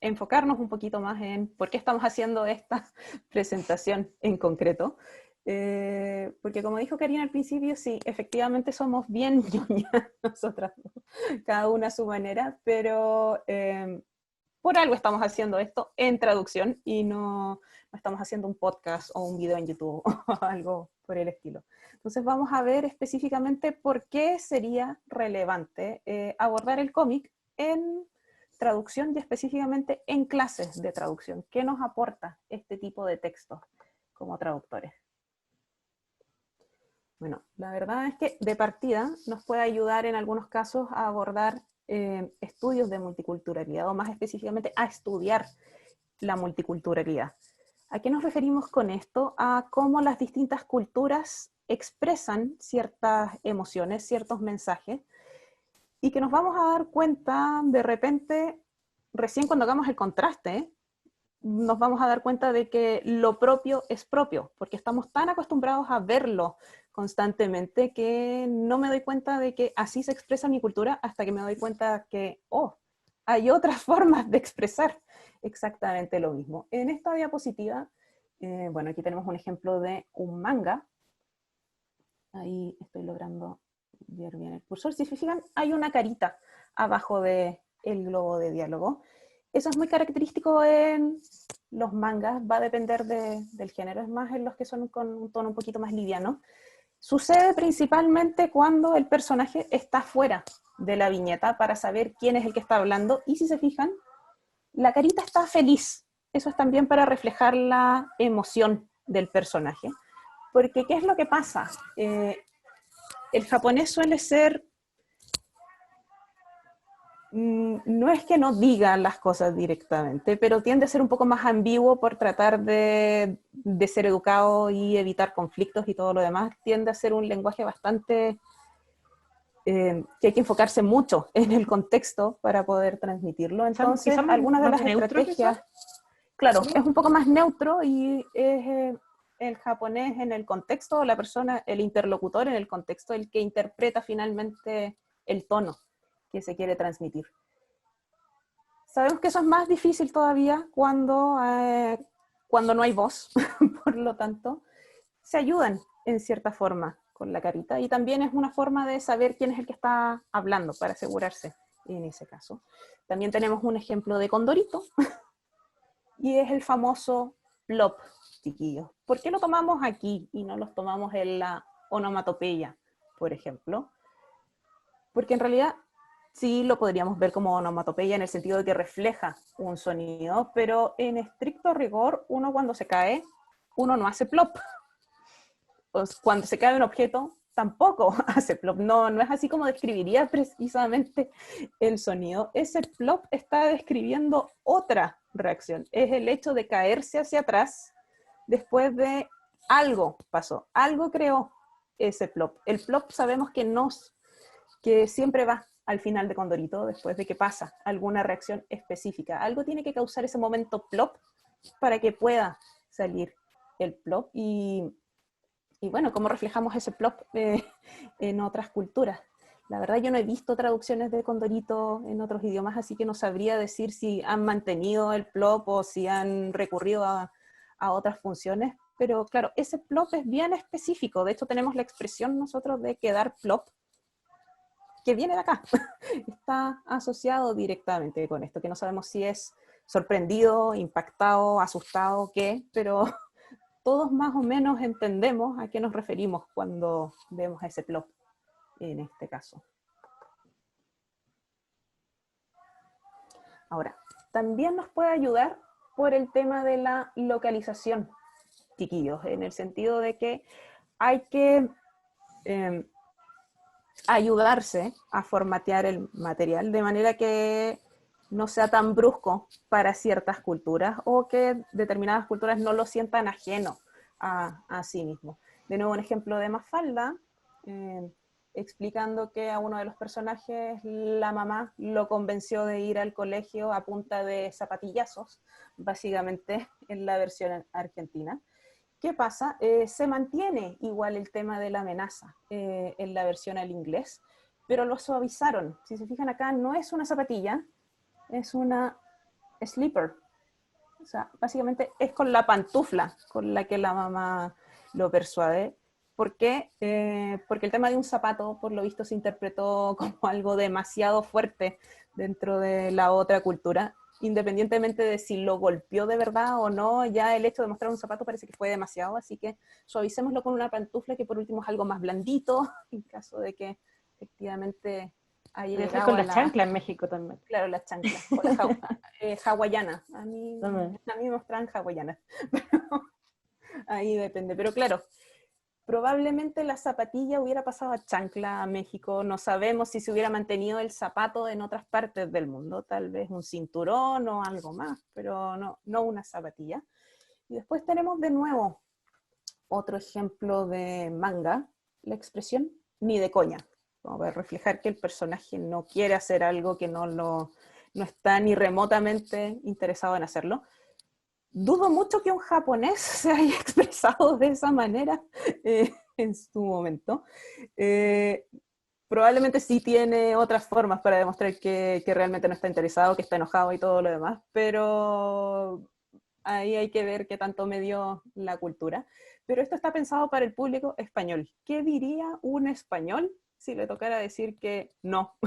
enfocarnos un poquito más en por qué estamos haciendo esta presentación en concreto. Porque como dijo Karina al principio, sí, efectivamente somos bien ñoñas nosotras, cada una a su manera, pero por algo estamos haciendo esto en traducción y no estamos haciendo un podcast o un video en YouTube o algo por el estilo. Entonces vamos a ver específicamente por qué sería relevante abordar el cómic en traducción y específicamente en clases de traducción. ¿Qué nos aporta este tipo de textos como traductores? Bueno, la verdad es que de partida nos puede ayudar en algunos casos a abordar estudios de multiculturalidad, o más específicamente a estudiar la multiculturalidad. ¿A qué nos referimos con esto? A cómo las distintas culturas expresan ciertas emociones, ciertos mensajes, y que nos vamos a dar cuenta de repente, recién cuando hagamos el contraste, nos vamos a dar cuenta de que lo propio es propio, porque estamos tan acostumbrados a verlo constantemente que no me doy cuenta de que así se expresa mi cultura hasta que me doy cuenta que, oh, hay otras formas de expresar exactamente lo mismo. En esta diapositiva, bueno, aquí tenemos un ejemplo de un manga. Ahí estoy logrando ver bien el cursor. Si se fijan, hay una carita abajo del globo de diálogo. Eso es muy característico en los mangas, va a depender del género, es más en los que son con un tono un poquito más liviano. Sucede principalmente cuando el personaje está fuera de la viñeta para saber quién es el que está hablando, y si se fijan, la carita está feliz. Eso es también para reflejar la emoción del personaje. Porque, ¿qué es lo que pasa? El japonés suele ser no es que no diga las cosas directamente, pero tiende a ser un poco más ambiguo por tratar de ser educado y evitar conflictos y todo lo demás. Tiende a ser un lenguaje bastante... que hay que enfocarse mucho en el contexto para poder transmitirlo. Entonces, quizás algunas de más las neutro, estrategias... Claro, es un poco más neutro y es el japonés en el contexto, la persona, el interlocutor en el contexto, el que interpreta finalmente el tono que se quiere transmitir. Sabemos que eso es más difícil todavía cuando no hay voz, por lo tanto, se ayudan en cierta forma con la carita, y también es una forma de saber quién es el que está hablando para asegurarse en ese caso. También tenemos un ejemplo de Condorito, y es el famoso plop, chiquillos. ¿Por qué lo tomamos aquí y no los tomamos en la onomatopeya, por ejemplo? Porque en realidad sí lo podríamos ver como onomatopeya en el sentido de que refleja un sonido, pero en estricto rigor, uno cuando se cae, uno no hace plop. Pues cuando se cae un objeto, tampoco hace plop. No, no es así como describiría precisamente el sonido. Ese plop está describiendo otra reacción. Es el hecho de caerse hacia atrás después de algo pasó. Algo creó ese plop. El plop sabemos que siempre va al final de Condorito después de que pasa alguna reacción específica. Algo tiene que causar ese momento plop para que pueda salir el plop. Y bueno, ¿cómo reflejamos ese plop en otras culturas? La verdad yo no he visto traducciones de Condorito en otros idiomas, así que no sabría decir si han mantenido el plop o si han recurrido a otras funciones, pero claro, ese plop es bien específico. De hecho tenemos la expresión nosotros de quedar plop, que viene de acá. Está asociado directamente con esto, que no sabemos si es sorprendido, impactado, asustado, qué, pero todos más o menos entendemos a qué nos referimos cuando vemos ese plop en este caso. Ahora, también nos puede ayudar por el tema de la localización, chiquillos, en el sentido de que hay que ayudarse a formatear el material de manera que no sea tan brusco para ciertas culturas o que determinadas culturas no lo sientan ajeno a sí mismo. De nuevo, un ejemplo de Mafalda, explicando que a uno de los personajes la mamá lo convenció de ir al colegio a punta de zapatillazos, básicamente en la versión argentina. ¿Qué pasa? Se mantiene igual el tema de la amenaza en la versión al inglés, pero lo suavizaron. Si se fijan acá, no es una zapatilla, es una slipper. O sea, básicamente es con la pantufla con la que la mamá lo persuade. ¿Por qué? Porque el tema de un zapato, por lo visto, se interpretó como algo demasiado fuerte dentro de la otra cultura. Independientemente de si lo golpeó de verdad o no, ya el hecho de mostrar un zapato parece que fue demasiado, así que suavicémoslo con una pantufla que por último es algo más blandito, en caso de que efectivamente haya Puede ser llegado con a las chanclas en México también. Claro, las chanclas, o las hawaianas. A mí me mostraban hawaianas, ahí depende, pero claro, probablemente la zapatilla hubiera pasado a chancla a México, no sabemos si se hubiera mantenido el zapato en otras partes del mundo, tal vez un cinturón o algo más, pero no una zapatilla. Y después tenemos de nuevo otro ejemplo de manga, la expresión ni de coña, como para reflejar que el personaje no quiere hacer algo, que no está ni remotamente interesado en hacerlo. Dudo mucho que un japonés se haya expresado de esa manera en su momento. Probablemente sí tiene otras formas para demostrar que realmente no está interesado, que está enojado y todo lo demás, pero ahí hay que ver qué tanto me dio la cultura. Pero esto está pensado para el público español. ¿Qué diría un español si le tocara decir que no,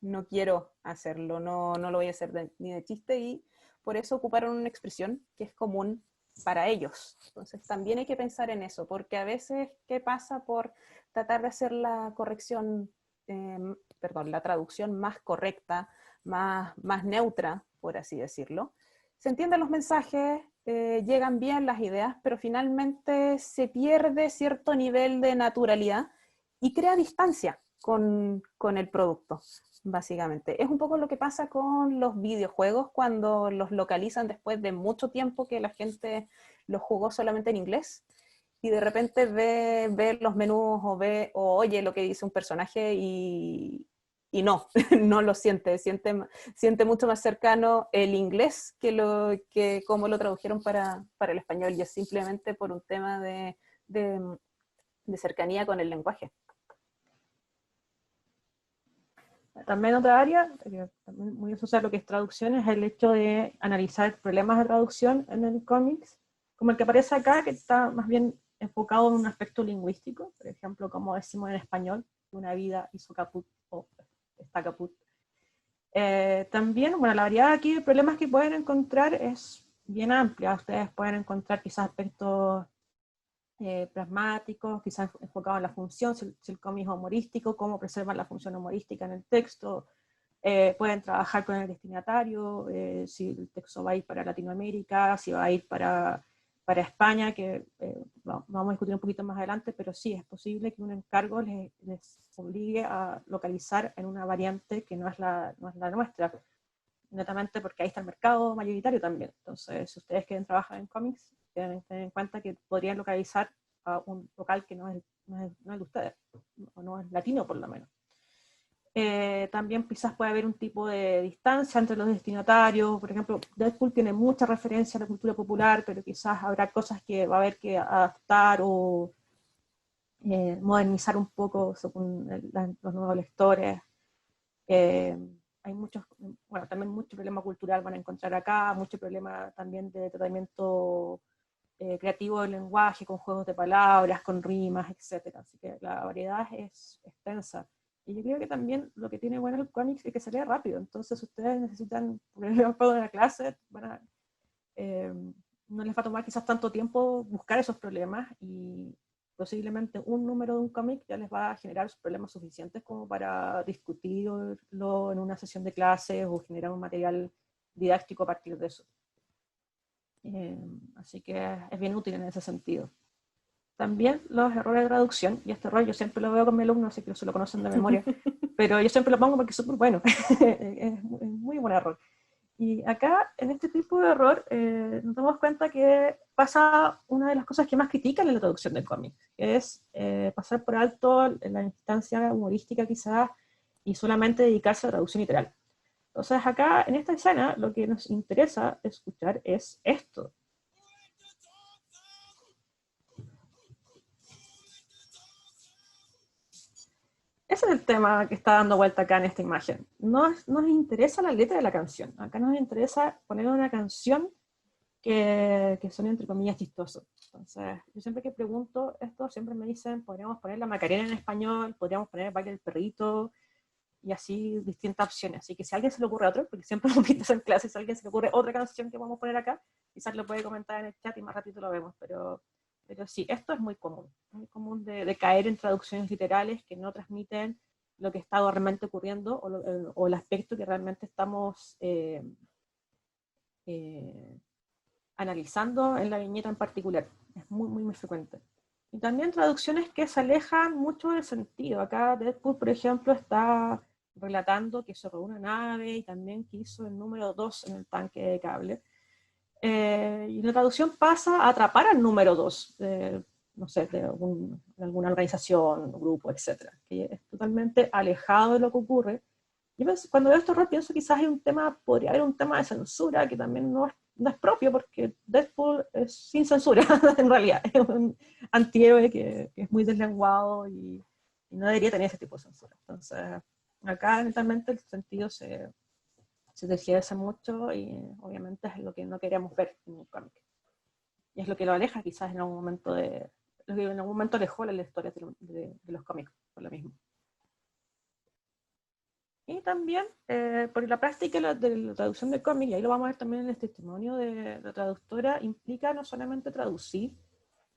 no quiero hacerlo, no lo voy a hacer ni de chiste? Y por eso ocuparon una expresión que es común para ellos. Entonces también hay que pensar en eso, porque a veces, ¿qué pasa por tratar de hacer la corrección, la traducción más correcta, más neutra, por así decirlo? Se entienden los mensajes, llegan bien las ideas, pero finalmente se pierde cierto nivel de naturalidad y crea distancia con el producto, básicamente. Es un poco lo que pasa con los videojuegos cuando los localizan después de mucho tiempo que la gente los jugó solamente en inglés y de repente ve los menús o oye lo que dice un personaje y no, no lo siente mucho más cercano el inglés que cómo lo tradujeron para el español, y es simplemente por un tema de cercanía con el lenguaje. También otra área, que también muy asociada a lo que es traducción, es el hecho de analizar problemas de traducción en el cómics, como el que aparece acá, que está más bien enfocado en un aspecto lingüístico, por ejemplo, como decimos en español, una vida hizo caput o está caput. También, bueno, la variedad aquí de problemas que pueden encontrar es bien amplia. Ustedes pueden encontrar quizás aspectos pragmáticos, quizás enfocados en la función, si el cómic es humorístico, cómo preservan la función humorística en el texto. Pueden trabajar con el destinatario, si el texto va a ir para Latinoamérica, si va a ir para España, que vamos a discutir un poquito más adelante, pero sí, es posible que un encargo les obligue a localizar en una variante que no es la nuestra, netamente porque ahí está el mercado mayoritario también. Entonces, si ustedes quieren trabajar en cómics, deben tener en cuenta que podrían localizar a un local que no es de ustedes, o no es latino por lo menos. También quizás puede haber un tipo de distancia entre los destinatarios. Por ejemplo, Deadpool tiene mucha referencia a la cultura popular, pero quizás habrá cosas que va a haber que adaptar o modernizar un poco según los nuevos lectores. Hay también mucho problema cultural van a encontrar acá, mucho problema también de tratamiento creativo del lenguaje, con juegos de palabras, con rimas, etc. Así que la variedad es extensa. Y yo creo que también lo que tiene bueno el cómic es que se lee rápido. Entonces, ustedes necesitan, por ejemplo, en la clase, no les va a tomar quizás tanto tiempo buscar esos problemas, y posiblemente un número de un cómic ya les va a generar problemas suficientes como para discutirlo en una sesión de clases o generar un material didáctico a partir de eso. Así que es bien útil en ese sentido. También los errores de traducción, y este error yo siempre lo veo con mis alumnos, así que se lo conocen de memoria, pero yo siempre lo pongo porque es súper bueno, es muy buen error. Y acá, en este tipo de error, nos damos cuenta que pasa una de las cosas que más critican en la traducción del cómic, que es pasar por alto la instancia humorística quizás y solamente dedicarse a la traducción literal. Entonces acá, en esta escena, lo que nos interesa escuchar es esto. Ese es el tema que está dando vuelta acá en esta imagen. No nos interesa la letra de la canción. Acá nos interesa poner una canción que son entre comillas chistosos. Entonces, yo siempre que pregunto esto, siempre me dicen, podríamos poner la Macarena en español, podríamos poner el baile del perrito, y así distintas opciones. Así que si a alguien se le ocurre otro, porque siempre lo pintas en clase, si a alguien se le ocurre otra canción que vamos a poner acá, quizás lo puede comentar en el chat y más ratito lo vemos, pero sí, esto es muy común de caer en traducciones literales que no transmiten lo que está realmente ocurriendo o el aspecto que realmente estamos analizando en la viñeta en particular. Es muy frecuente. Y también traducciones que se alejan mucho del sentido. Acá Deadpool, por ejemplo, está relatando que se robó una nave y también que hizo el número 2 en el tanque de cable. Y la traducción pasa a atrapar al número 2, no sé, de alguna organización, grupo, etc. Que es totalmente alejado de lo que ocurre. Y cuando veo esto, pienso quizás hay podría haber un tema de censura que también no es propio, porque Deadpool es sin censura, en realidad. Es un antihéroe que es muy deslenguado y no debería tener ese tipo de censura. Entonces, acá mentalmente el sentido se tergiversa mucho y obviamente es lo que no queríamos ver en un cómic. Y es lo que lo aleja quizás en algún momento lo que en algún momento alejó las historias de los cómics, por lo mismo. Y también, por la práctica de la traducción de cómic, y ahí lo vamos a ver también en el testimonio de la traductora, implica no solamente traducir,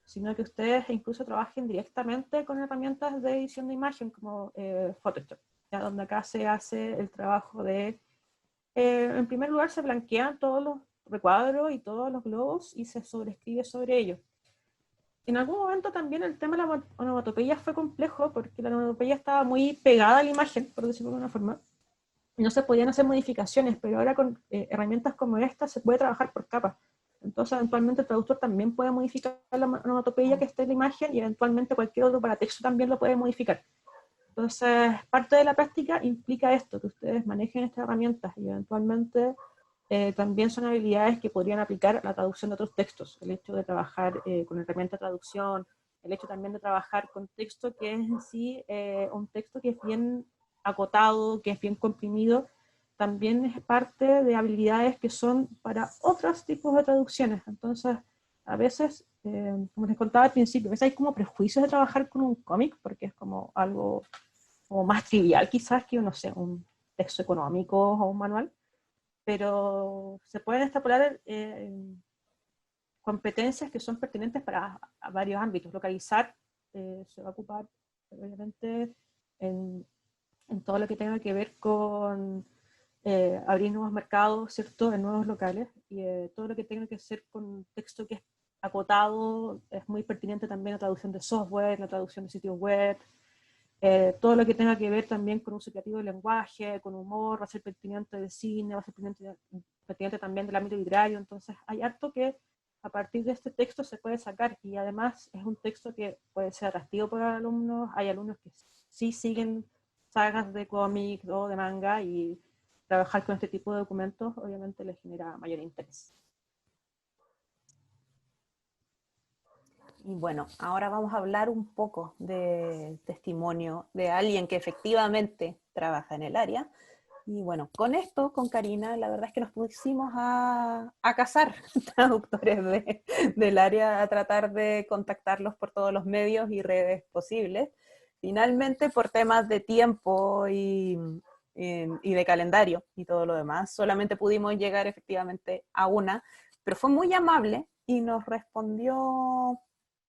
sino que ustedes incluso trabajen directamente con herramientas de edición de imagen como Photoshop, ya donde acá se hace el trabajo de, en primer lugar se blanquean todos los recuadros y todos los globos y se sobreescribe sobre ellos. en algún momento también el tema de la onomatopeya fue complejo, porque la onomatopeya estaba muy pegada a la imagen, por decirlo de alguna forma, y no se podían hacer modificaciones, pero ahora con herramientas como esta se puede trabajar por capas. Entonces, eventualmente el traductor también puede modificar la onomatopeya que esté en la imagen, y eventualmente cualquier otro paratexto también lo puede modificar. Entonces, parte de la práctica implica esto, que ustedes manejen estas herramientas, y eventualmente también son habilidades que podrían aplicar a la traducción de otros textos. El hecho de trabajar con herramienta de traducción, el hecho también de trabajar con texto que es en sí un texto que es bien acotado, que es bien comprimido, también es parte de habilidades que son para otros tipos de traducciones. Entonces, a veces, como les contaba al principio, a veces hay como prejuicios de trabajar con un cómic, porque es como algo como más trivial quizás que, no sé, un texto económico o un manual, pero se pueden extrapolar competencias que son pertinentes para a varios ámbitos. Localizar se va a ocupar, obviamente, en todo lo que tenga que ver con abrir nuevos mercados, ¿cierto?, en nuevos locales, y todo lo que tenga que hacer con texto que es acotado es muy pertinente también a traducción de software, la traducción de sitios web. Todo lo que tenga que ver también con uso creativo del lenguaje, con humor, va a ser pertinente del cine, va a ser pertinente también del ámbito literario. Entonces hay harto que a partir de este texto se puede sacar, y además es un texto que puede ser atractivo para alumnos. Hay alumnos que sí siguen sagas de cómic o de manga, y trabajar con este tipo de documentos obviamente les genera mayor interés. Y bueno, ahora vamos a hablar un poco de testimonio de alguien que efectivamente trabaja en el área. Y bueno, con esto, con Karina, la verdad es que nos pusimos a cazar traductores del área, a tratar de contactarlos por todos los medios y redes posibles. Finalmente, por temas de tiempo y de calendario y todo lo demás, solamente pudimos llegar efectivamente a una, pero fue muy amable y nos respondió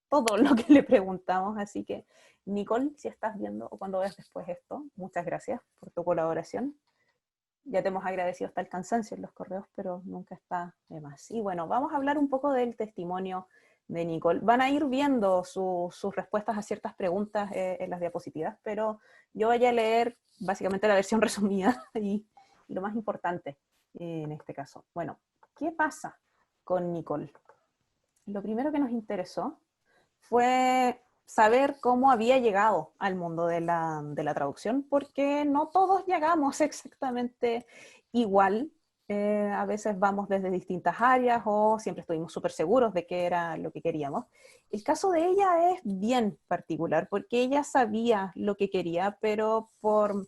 todo lo que le preguntamos. Así que, Nicole, si estás viendo o cuando veas después esto, muchas gracias por tu colaboración. Ya te hemos agradecido hasta el cansancio en los correos, pero nunca está de más. Y bueno, vamos a hablar un poco del testimonio de Nicole. Van a ir viendo sus respuestas a ciertas preguntas en las diapositivas, pero yo voy a leer básicamente la versión resumida y lo más importante en este caso. Bueno, ¿qué pasa con Nicole? Lo primero que nos interesó fue saber cómo había llegado al mundo de la traducción, porque no todos llegamos exactamente igual. A veces vamos desde distintas áreas o siempre estuvimos súper seguros de qué era lo que queríamos. El caso de ella es bien particular, porque ella sabía lo que quería, pero por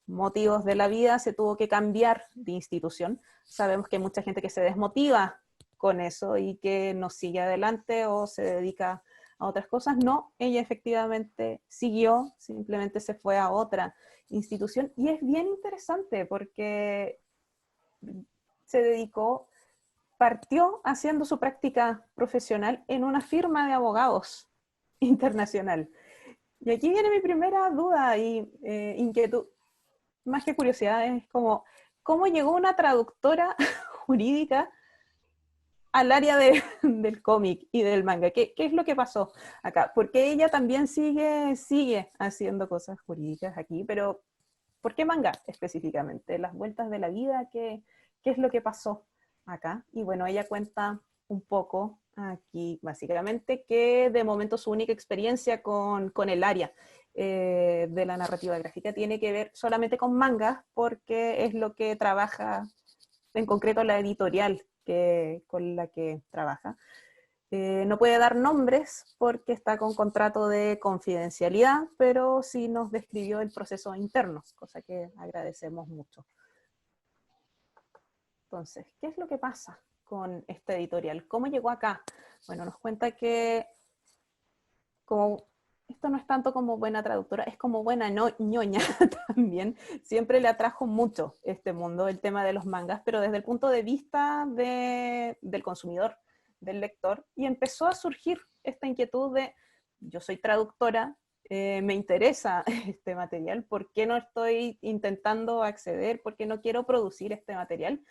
motivos de la vida se tuvo que cambiar de institución. Sabemos que hay mucha gente que se desmotiva con eso y que no sigue adelante o se dedica a otras cosas. No, ella efectivamente siguió, simplemente se fue a otra institución, y es bien interesante porque se dedicó, partió haciendo su práctica profesional en una firma de abogados internacional. Y aquí viene mi primera duda y inquietud, más que curiosidad, es como, ¿cómo llegó una traductora jurídica al área del cómic y del manga? ¿Qué es lo que pasó acá? Porque ella también sigue haciendo cosas jurídicas aquí, pero ¿por qué manga específicamente? ¿Las vueltas de la vida? ¿Qué es lo que pasó acá? Y bueno, ella cuenta un poco aquí, básicamente, que de momento su única experiencia con el área de la narrativa gráfica tiene que ver solamente con mangas, porque es lo que trabaja en concreto la editorial con la que trabaja. No puede dar nombres porque está con contrato de confidencialidad, pero sí nos describió el proceso interno, cosa que agradecemos mucho. Entonces, ¿qué es lo que pasa con esta editorial? ¿Cómo llegó acá? Bueno, nos cuenta que como esto no es tanto como buena traductora, es como buena ñoña también. Siempre le atrajo mucho este mundo, el tema de los mangas, pero desde el punto de vista del consumidor, del lector, y empezó a surgir esta inquietud de, yo soy traductora, me interesa este material, ¿por qué no estoy intentando acceder? ¿Por qué no quiero producir este material?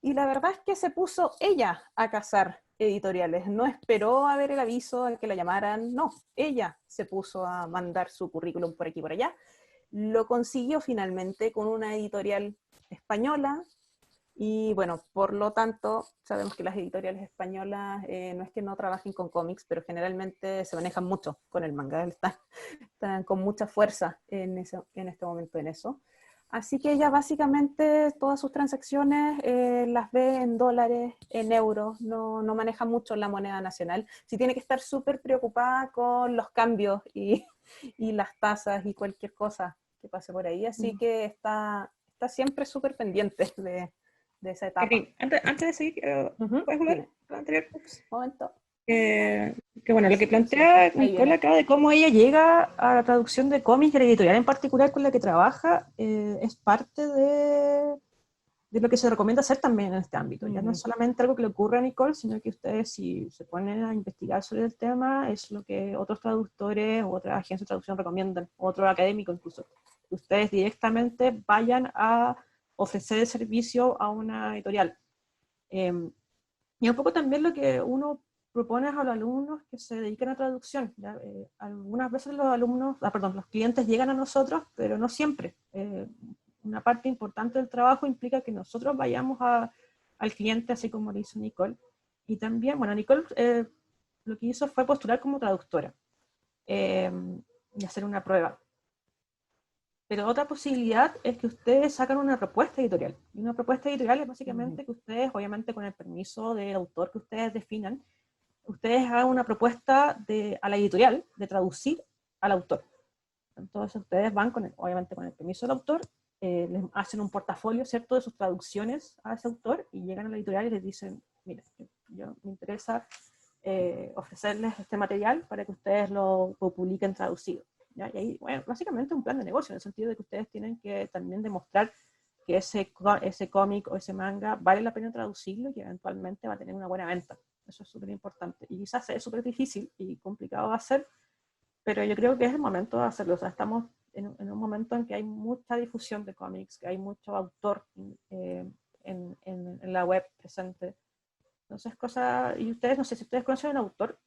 y la verdad es que se puso ella a cazar editoriales, no esperó a ver el aviso al que la llamaran, no, ella se puso a mandar su currículum por aquí y por allá, lo consiguió finalmente con una editorial española, y bueno, por lo tanto, sabemos que las editoriales españolas no es que no trabajen con cómics, pero generalmente se manejan mucho con el manga, están con mucha fuerza en este momento en eso. Así que ella básicamente todas sus transacciones las ve en dólares, en euros, no maneja mucho la moneda nacional. Sí tiene que estar súper preocupada con los cambios y las tasas y cualquier cosa que pase por ahí, así que está siempre súper pendiente de esa etapa. Okay. Antes de seguir, ¿puedes volver al anterior? Momento. Que bueno, lo que plantea Nicole acá de cómo ella llega a la traducción de cómics y la editorial en particular con la que trabaja es parte de lo que se recomienda hacer también en este ámbito. Ya no es solamente algo que le ocurre a Nicole, sino que ustedes, si se ponen a investigar sobre el tema, es lo que otros traductores o otras agencias de traducción recomiendan, otro académico incluso. Que ustedes directamente vayan a ofrecer el servicio a una editorial. Y un poco también lo que uno propone a los alumnos que se dediquen a traducción. ¿Ya? Algunas veces los clientes llegan a nosotros, pero no siempre. Una parte importante del trabajo implica que nosotros vayamos al cliente, así como lo hizo Nicole. Y también, bueno, Nicole lo que hizo fue postular como traductora y hacer una prueba. Pero otra posibilidad es que ustedes sacan una propuesta editorial. Y una propuesta editorial es básicamente que ustedes, obviamente con el permiso del autor que ustedes definan, ustedes hagan una propuesta a la editorial de traducir al autor. Entonces ustedes van, obviamente con el permiso del autor, les hacen un portafolio, ¿cierto?, de sus traducciones a ese autor y llegan a la editorial y les dicen, mira, yo me interesa ofrecerles este material para que ustedes lo publiquen traducido. ¿Ya? Y ahí, bueno, básicamente un plan de negocio, en el sentido de que ustedes tienen que también demostrar que ese cómic o ese manga vale la pena traducirlo y eventualmente va a tener una buena venta. Eso es súper importante. Y quizás es súper difícil y complicado de hacer, pero yo creo que es el momento de hacerlo. O sea, estamos en un momento en que hay mucha difusión de cómics, que hay mucho autor en la web presente. Entonces, y ustedes, no sé, si ustedes conocen a un autor,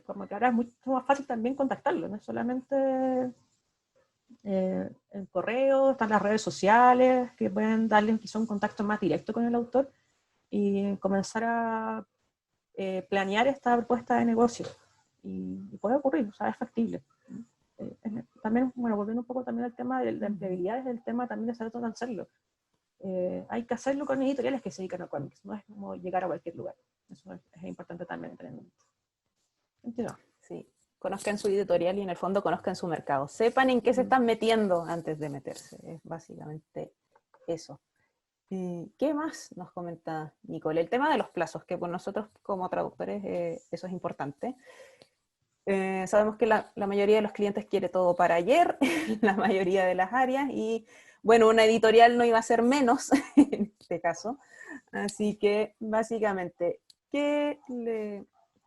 como que ahora es mucho más fácil también contactarlo, no es solamente el correo, están las redes sociales, que pueden darle quizá un contacto más directo con el autor y comenzar a planear esta propuesta de negocio. Y puede ocurrir, o sea, es factible. También, bueno, volviendo un poco también al tema de la empleabilidad, es el tema también de saber dónde hacerlo. Hay que hacerlo con editoriales que se dedican a cómics, no es como llegar a cualquier lugar. Eso es importante también tener en mente. ¿Entiendo? Sí, conozcan su editorial y en el fondo conozcan su mercado. Sepan en qué se están metiendo antes de meterse. Es básicamente eso. ¿Qué más nos comenta Nicole? El tema de los plazos, que por nosotros como traductores eso es importante. Sabemos que la mayoría de los clientes quiere todo para ayer, la mayoría de las áreas, y bueno, una editorial no iba a ser menos en este caso. Así que básicamente, ¿qué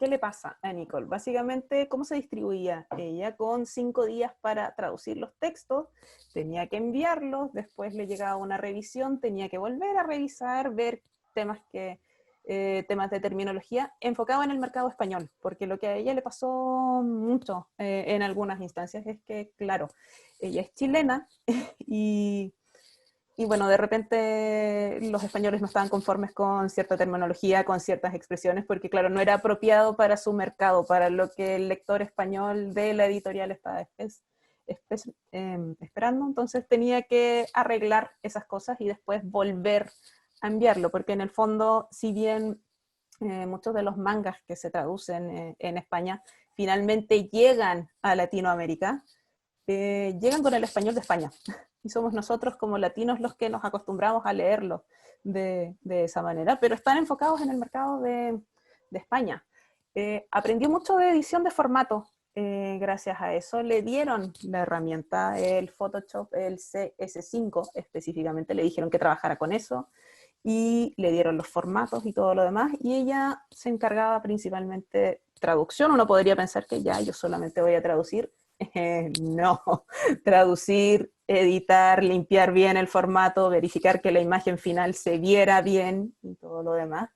le pasa a Nicole? Básicamente, ¿cómo se distribuía ella? Con 5 días para traducir los textos, tenía que enviarlos, después le llegaba una revisión, tenía que volver a revisar, ver temas de terminología, enfocado en el mercado español, porque lo que a ella le pasó mucho en algunas instancias es que, claro, ella es chilena y bueno, de repente los españoles no estaban conformes con cierta terminología, con ciertas expresiones, porque claro, no era apropiado para su mercado, para lo que el lector español de la editorial estaba esperando, entonces tenía que arreglar esas cosas y después volver a enviarlo, porque en el fondo, si bien muchos de los mangas que se traducen en España finalmente llegan a Latinoamérica, llegan con el español de España. Y somos nosotros como latinos los que nos acostumbramos a leerlo de esa manera, pero están enfocados en el mercado de España. Aprendió mucho de edición de formato, gracias a eso. Le dieron la herramienta, el Photoshop, el CS5 específicamente, le dijeron que trabajara con eso, y le dieron los formatos y todo lo demás, y ella se encargaba principalmente de traducción. Uno podría pensar que ya yo solamente voy a traducir. No, traducir editar, limpiar bien el formato, verificar que la imagen final se viera bien y todo lo demás.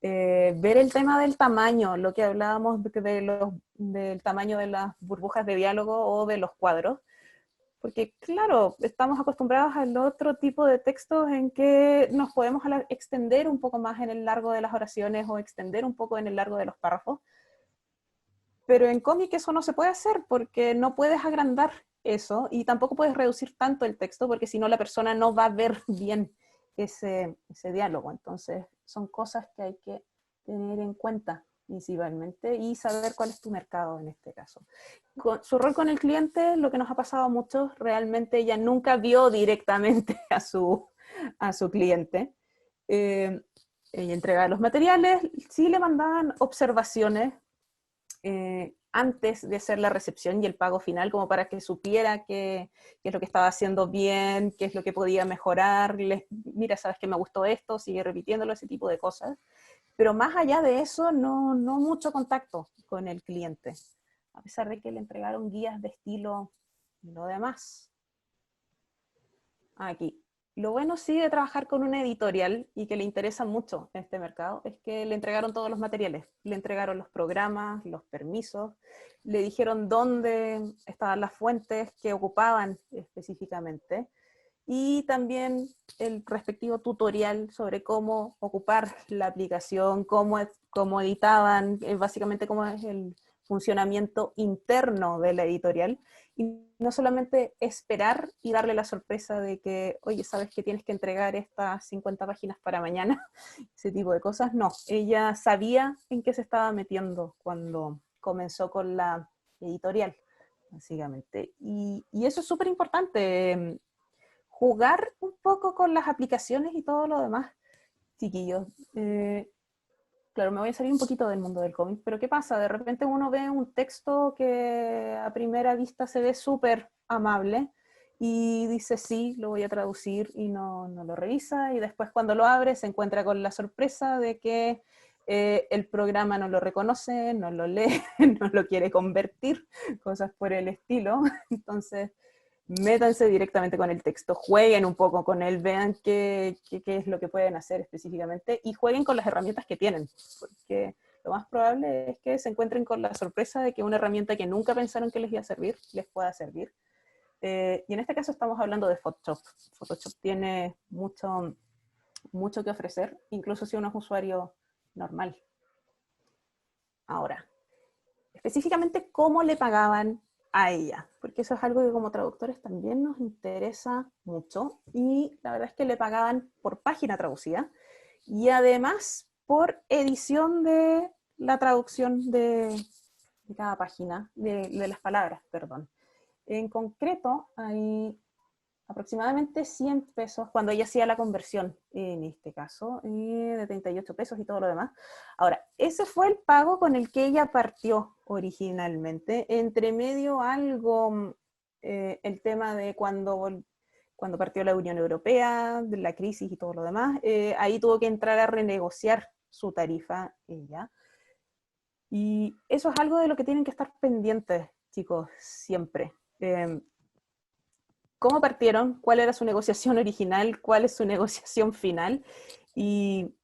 Ver el tema del tamaño, lo que hablábamos del tamaño de las burbujas de diálogo o de los cuadros, porque claro, estamos acostumbrados al otro tipo de textos en que nos podemos extender un poco más en el largo de las oraciones o extender un poco en el largo de los párrafos, pero en cómic eso no se puede hacer porque no puedes agrandar eso y tampoco puedes reducir tanto el texto porque si no la persona no va a ver bien ese diálogo. Entonces son cosas que hay que tener en cuenta principalmente y saber cuál es tu mercado en este caso. Su rol con el cliente, lo que nos ha pasado a muchos, realmente ella nunca vio directamente a su cliente. Ella entregaba los materiales, sí le mandaban observaciones antes de hacer la recepción y el pago final, como para que supiera qué es lo que estaba haciendo bien, qué es lo que podía mejorar, mira, sabes que me gustó esto, sigue repitiéndolo, ese tipo de cosas. Pero más allá de eso, no mucho contacto con el cliente, a pesar de que le entregaron guías de estilo y lo demás. Aquí. Lo bueno sí de trabajar con una editorial y que le interesa mucho en este mercado es que le entregaron todos los materiales, le entregaron los programas, los permisos, le dijeron dónde estaban las fuentes que ocupaban específicamente y también el respectivo tutorial sobre cómo ocupar la aplicación, cómo editaban, básicamente cómo es el funcionamiento interno de la editorial, y no solamente esperar y darle la sorpresa de que, oye, sabes que tienes que entregar estas 50 páginas para mañana, ese tipo de cosas, no, ella sabía en qué se estaba metiendo cuando comenzó con la editorial, básicamente, y eso es súper importante, jugar un poco con las aplicaciones y todo lo demás, chiquillos. Claro, me voy a salir un poquito del mundo del cómic, pero ¿qué pasa? De repente uno ve un texto que a primera vista se ve súper amable y dice sí, lo voy a traducir y no lo revisa y después cuando lo abre se encuentra con la sorpresa de que el programa no lo reconoce, no lo lee, no lo quiere convertir, cosas por el estilo. Entonces, métanse directamente con el texto, jueguen un poco con él, vean qué es lo que pueden hacer específicamente y jueguen con las herramientas que tienen, porque lo más probable es que se encuentren con la sorpresa de que una herramienta que nunca pensaron que les iba a servir, les pueda servir. Y en este caso estamos hablando de Photoshop. Photoshop tiene mucho que ofrecer, incluso si uno es usuario normal. Ahora, específicamente, ¿cómo le pagaban a ella? Porque eso es algo que como traductores también nos interesa mucho, y la verdad es que le pagaban por página traducida, y además por edición de la traducción de cada página, de las palabras, perdón. En concreto, hay aproximadamente 100 pesos cuando ella hacía la conversión, en este caso, de 38 pesos y todo lo demás. Ahora, ese fue el pago con el que ella partió originalmente. Entre medio algo, el tema de cuando partió la Unión Europea, de la crisis y todo lo demás, ahí tuvo que entrar a renegociar su tarifa ella. Y eso es algo de lo que tienen que estar pendientes, chicos, siempre. Cómo partieron, cuál era su negociación original, cuál es su negociación final, y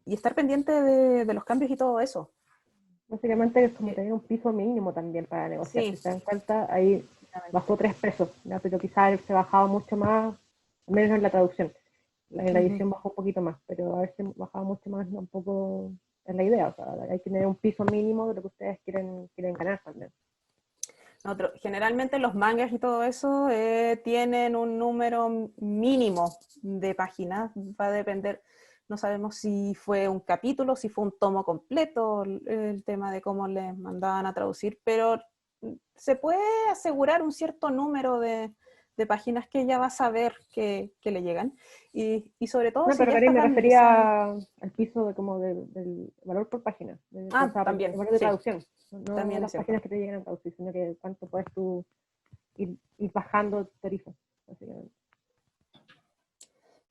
estar pendiente de los cambios y todo eso. Básicamente es como tener un piso mínimo también para negociar. Sí. Si se dan cuenta, ahí bajó 3 pesos, ¿no? Pero quizás se bajaba mucho más, al menos en la traducción. En la edición bajó un poquito más, pero a veces bajaba mucho más, tampoco es la idea. O sea, hay que tener un piso mínimo de lo que ustedes quieren ganar también. Generalmente los mangas y todo eso tienen un número mínimo de páginas, va a depender, no sabemos si fue un capítulo, si fue un tomo completo, el tema de cómo les mandaban a traducir, pero se puede asegurar un cierto número de páginas que ella va a saber que le llegan, y sobre todo... No, si pero ya Karim, me refería estás al piso del valor por página, también, el valor de sí, traducción, no también las es cierto. páginas que te llegan a traducir, sino que cuánto puedes tú ir bajando tarifas, básicamente.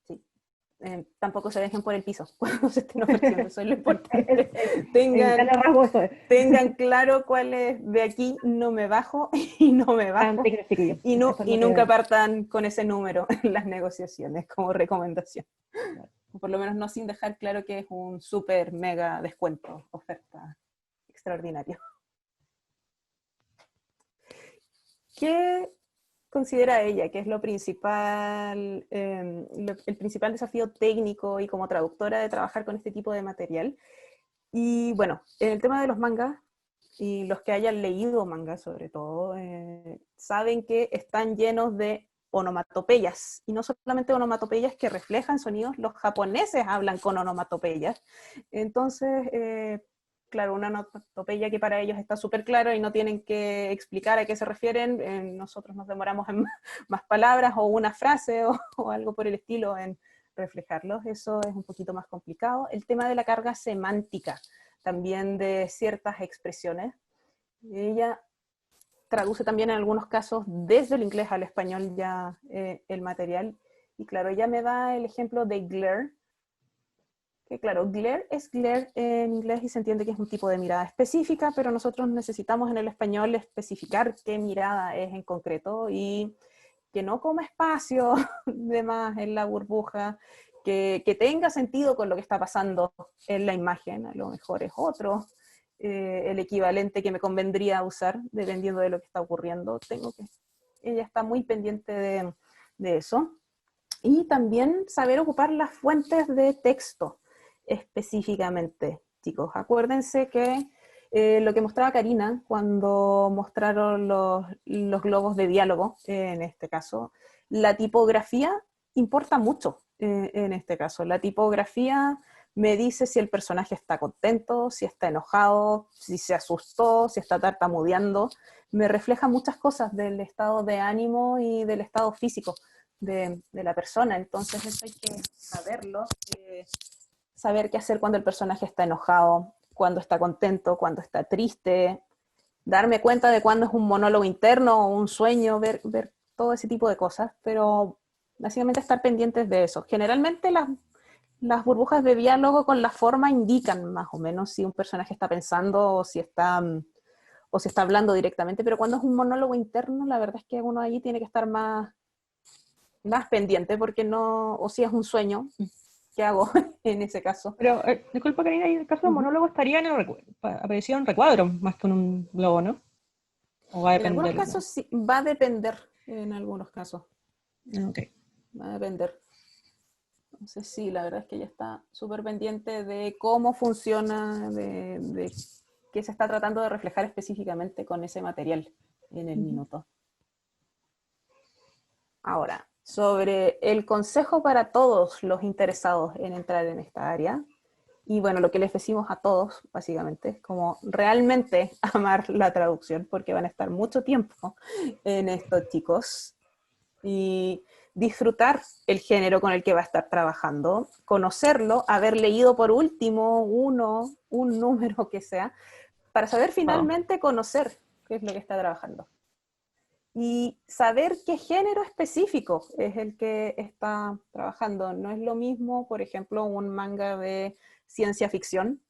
Sí. tampoco se dejen por el piso cuando se estén ofreciendo, eso es lo importante. Tengan, Eso es. tengan claro cuál es, de aquí no me bajo y no me bajo, y, no, y nunca partan con ese número en las negociaciones como recomendación. Por lo menos no sin dejar claro que es un súper mega descuento, oferta extraordinaria. ¿Qué considera ella que es lo principal, el principal desafío técnico y como traductora de trabajar con este tipo de material? Y bueno, en el tema de los mangas, y los que hayan leído manga sobre todo, saben que están llenos de onomatopeyas, y no solamente onomatopeyas que reflejan sonidos, los japoneses hablan con onomatopeyas. Entonces, claro, una onomatopeya que para ellos está súper claro y no tienen que explicar a qué se refieren, nosotros nos demoramos en más palabras o una frase o algo por el estilo en reflejarlos, eso es un poquito más complicado. El tema de la carga semántica, también de ciertas expresiones. Ella traduce también en algunos casos desde el inglés al español ya el material. Y claro, ella me da el ejemplo de glare, que claro, glare es glare en inglés y se entiende que es un tipo de mirada específica, pero nosotros necesitamos en el español especificar qué mirada es en concreto y que no coma espacio de más en la burbuja, que tenga sentido con lo que está pasando en la imagen, a lo mejor es otro, el equivalente que me convendría usar, dependiendo de lo que está ocurriendo. Ella está muy pendiente de eso. Y también saber ocupar las fuentes de texto específicamente, chicos. Acuérdense que lo que mostraba Karina cuando mostraron los globos de diálogo, en este caso, la tipografía importa mucho en este caso. La tipografía me dice si el personaje está contento, si está enojado, si se asustó, si está tartamudeando. Me refleja muchas cosas del estado de ánimo y del estado físico de la persona. Entonces eso hay que saberlo, saber qué hacer cuando el personaje está enojado, cuando está contento, cuando está triste, darme cuenta de cuándo es un monólogo interno o un sueño, ver todo ese tipo de cosas, pero básicamente estar pendientes de eso. Generalmente las burbujas de diálogo con la forma indican más o menos si un personaje está pensando o si está hablando directamente, pero cuando es un monólogo interno, la verdad es que uno allí tiene que estar más pendiente, porque no, o si es un sueño, ¿qué hago en ese caso? Pero, disculpa Karina, en el caso de monólogo estaría aparecido en recuadro más que en un globo, ¿no? ¿O va a En algunos depender? casos sí, va a depender, en algunos casos. Ok. Va a depender. Entonces sí, la verdad es que ella está súper pendiente de cómo funciona, de qué se está tratando de reflejar específicamente con ese material en el minuto. Ahora, sobre el consejo para todos los interesados en entrar en esta área, y bueno, lo que les decimos a todos, básicamente, es como realmente amar la traducción, porque van a estar mucho tiempo en esto, chicos, y disfrutar el género con el que va a estar trabajando, conocerlo, haber leído por último un número que sea, para saber finalmente conocer qué es lo que está trabajando. Y saber qué género específico es el que está trabajando. No es lo mismo, por ejemplo, un manga de ciencia ficción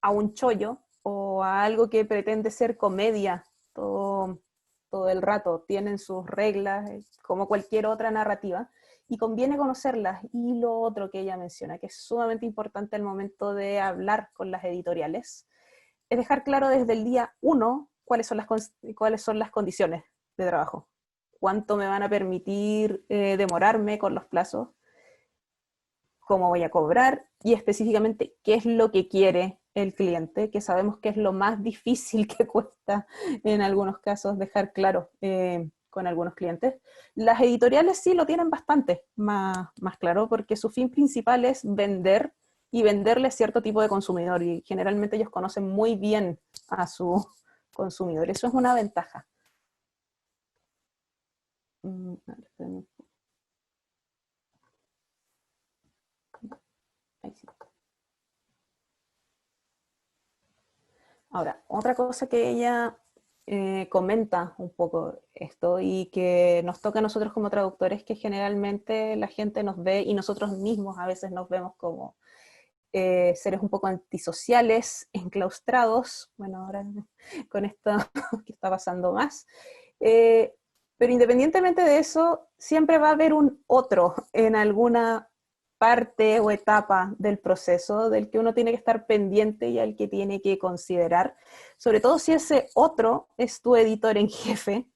a un chollo o a algo que pretende ser comedia todo el rato. Tienen sus reglas, como cualquier otra narrativa, y conviene conocerlas. Y lo otro que ella menciona, que es sumamente importante al momento de hablar con las editoriales, es dejar claro desde el día 1 cuáles son las condiciones de trabajo, cuánto me van a permitir demorarme con los plazos, cómo voy a cobrar y específicamente qué es lo que quiere el cliente, que sabemos que es lo más difícil que cuesta en algunos casos dejar claro con algunos clientes. Las editoriales sí lo tienen bastante más claro, porque su fin principal es vender y venderle a cierto tipo de consumidor, y generalmente ellos conocen muy bien a su consumidor. Eso es una ventaja. Ahí sí. Ahora, otra cosa que ella comenta un poco esto y que nos toca a nosotros como traductores, que generalmente la gente nos ve y nosotros mismos a veces nos vemos como seres un poco antisociales, enclaustrados, bueno, ahora con esto que está pasando más, pero independientemente de eso, siempre va a haber un otro en alguna parte o etapa del proceso del que uno tiene que estar pendiente y al que tiene que considerar, sobre todo si ese otro es tu editor en jefe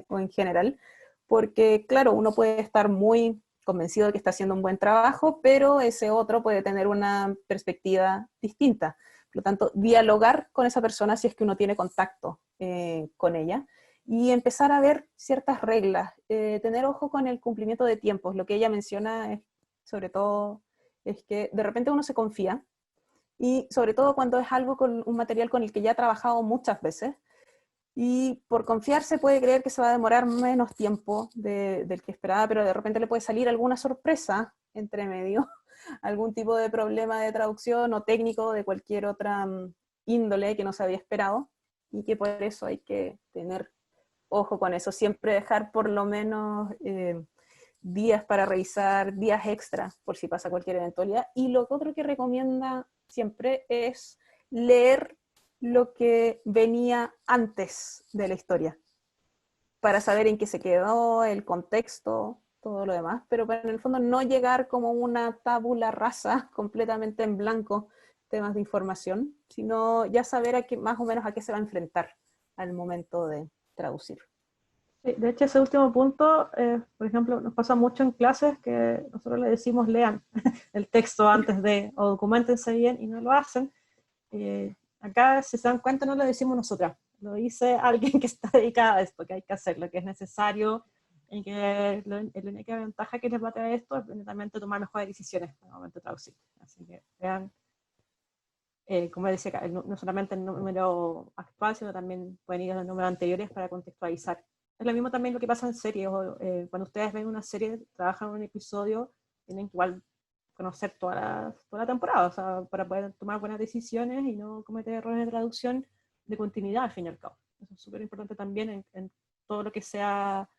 o en general, porque claro, uno puede estar muy convencido de que está haciendo un buen trabajo, pero ese otro puede tener una perspectiva distinta. Por lo tanto, dialogar con esa persona si es que uno tiene contacto con ella y empezar a ver ciertas reglas, tener ojo con el cumplimiento de tiempos. Lo que ella menciona es, sobre todo, es que de repente uno se confía, y sobre todo cuando es algo con un material con el que ya ha trabajado muchas veces, y por confiarse puede creer que se va a demorar menos tiempo del que esperaba, pero de repente le puede salir alguna sorpresa entre medio, algún tipo de problema de traducción o técnico de cualquier otra índole que no se había esperado, y que por eso hay que tener ojo con eso, siempre dejar por lo menos días para revisar, días extra por si pasa cualquier eventualidad. Y lo otro que recomienda siempre es leer lo que venía antes de la historia, para saber en qué se quedó, el contexto, todo lo demás, pero en el fondo no llegar como una tabula rasa completamente en blanco, temas de información, sino ya saber más o menos a qué se va a enfrentar al momento de traducir. Sí, de hecho, ese último punto, por ejemplo, nos pasa mucho en clases que nosotros le decimos lean el texto antes de, o documentense bien, y no lo hacen. Acá, si se dan cuenta, no lo decimos nosotras, lo dice alguien que está dedicado a esto, que hay que hacer lo que es necesario, y que la única ventaja que les va a traer esto es precisamente tomar mejores decisiones en el momento de traducir. Así que vean, como decía acá, no solamente el número actual, sino también pueden ir a los números anteriores para contextualizar. Es lo mismo también lo que pasa en series, cuando ustedes ven una serie, trabajan en un episodio, tienen que igual conocer toda la temporada, o sea, para poder tomar buenas decisiones y no cometer errores de traducción de continuidad al fin y al cabo. Eso es súper importante también en todo lo que sea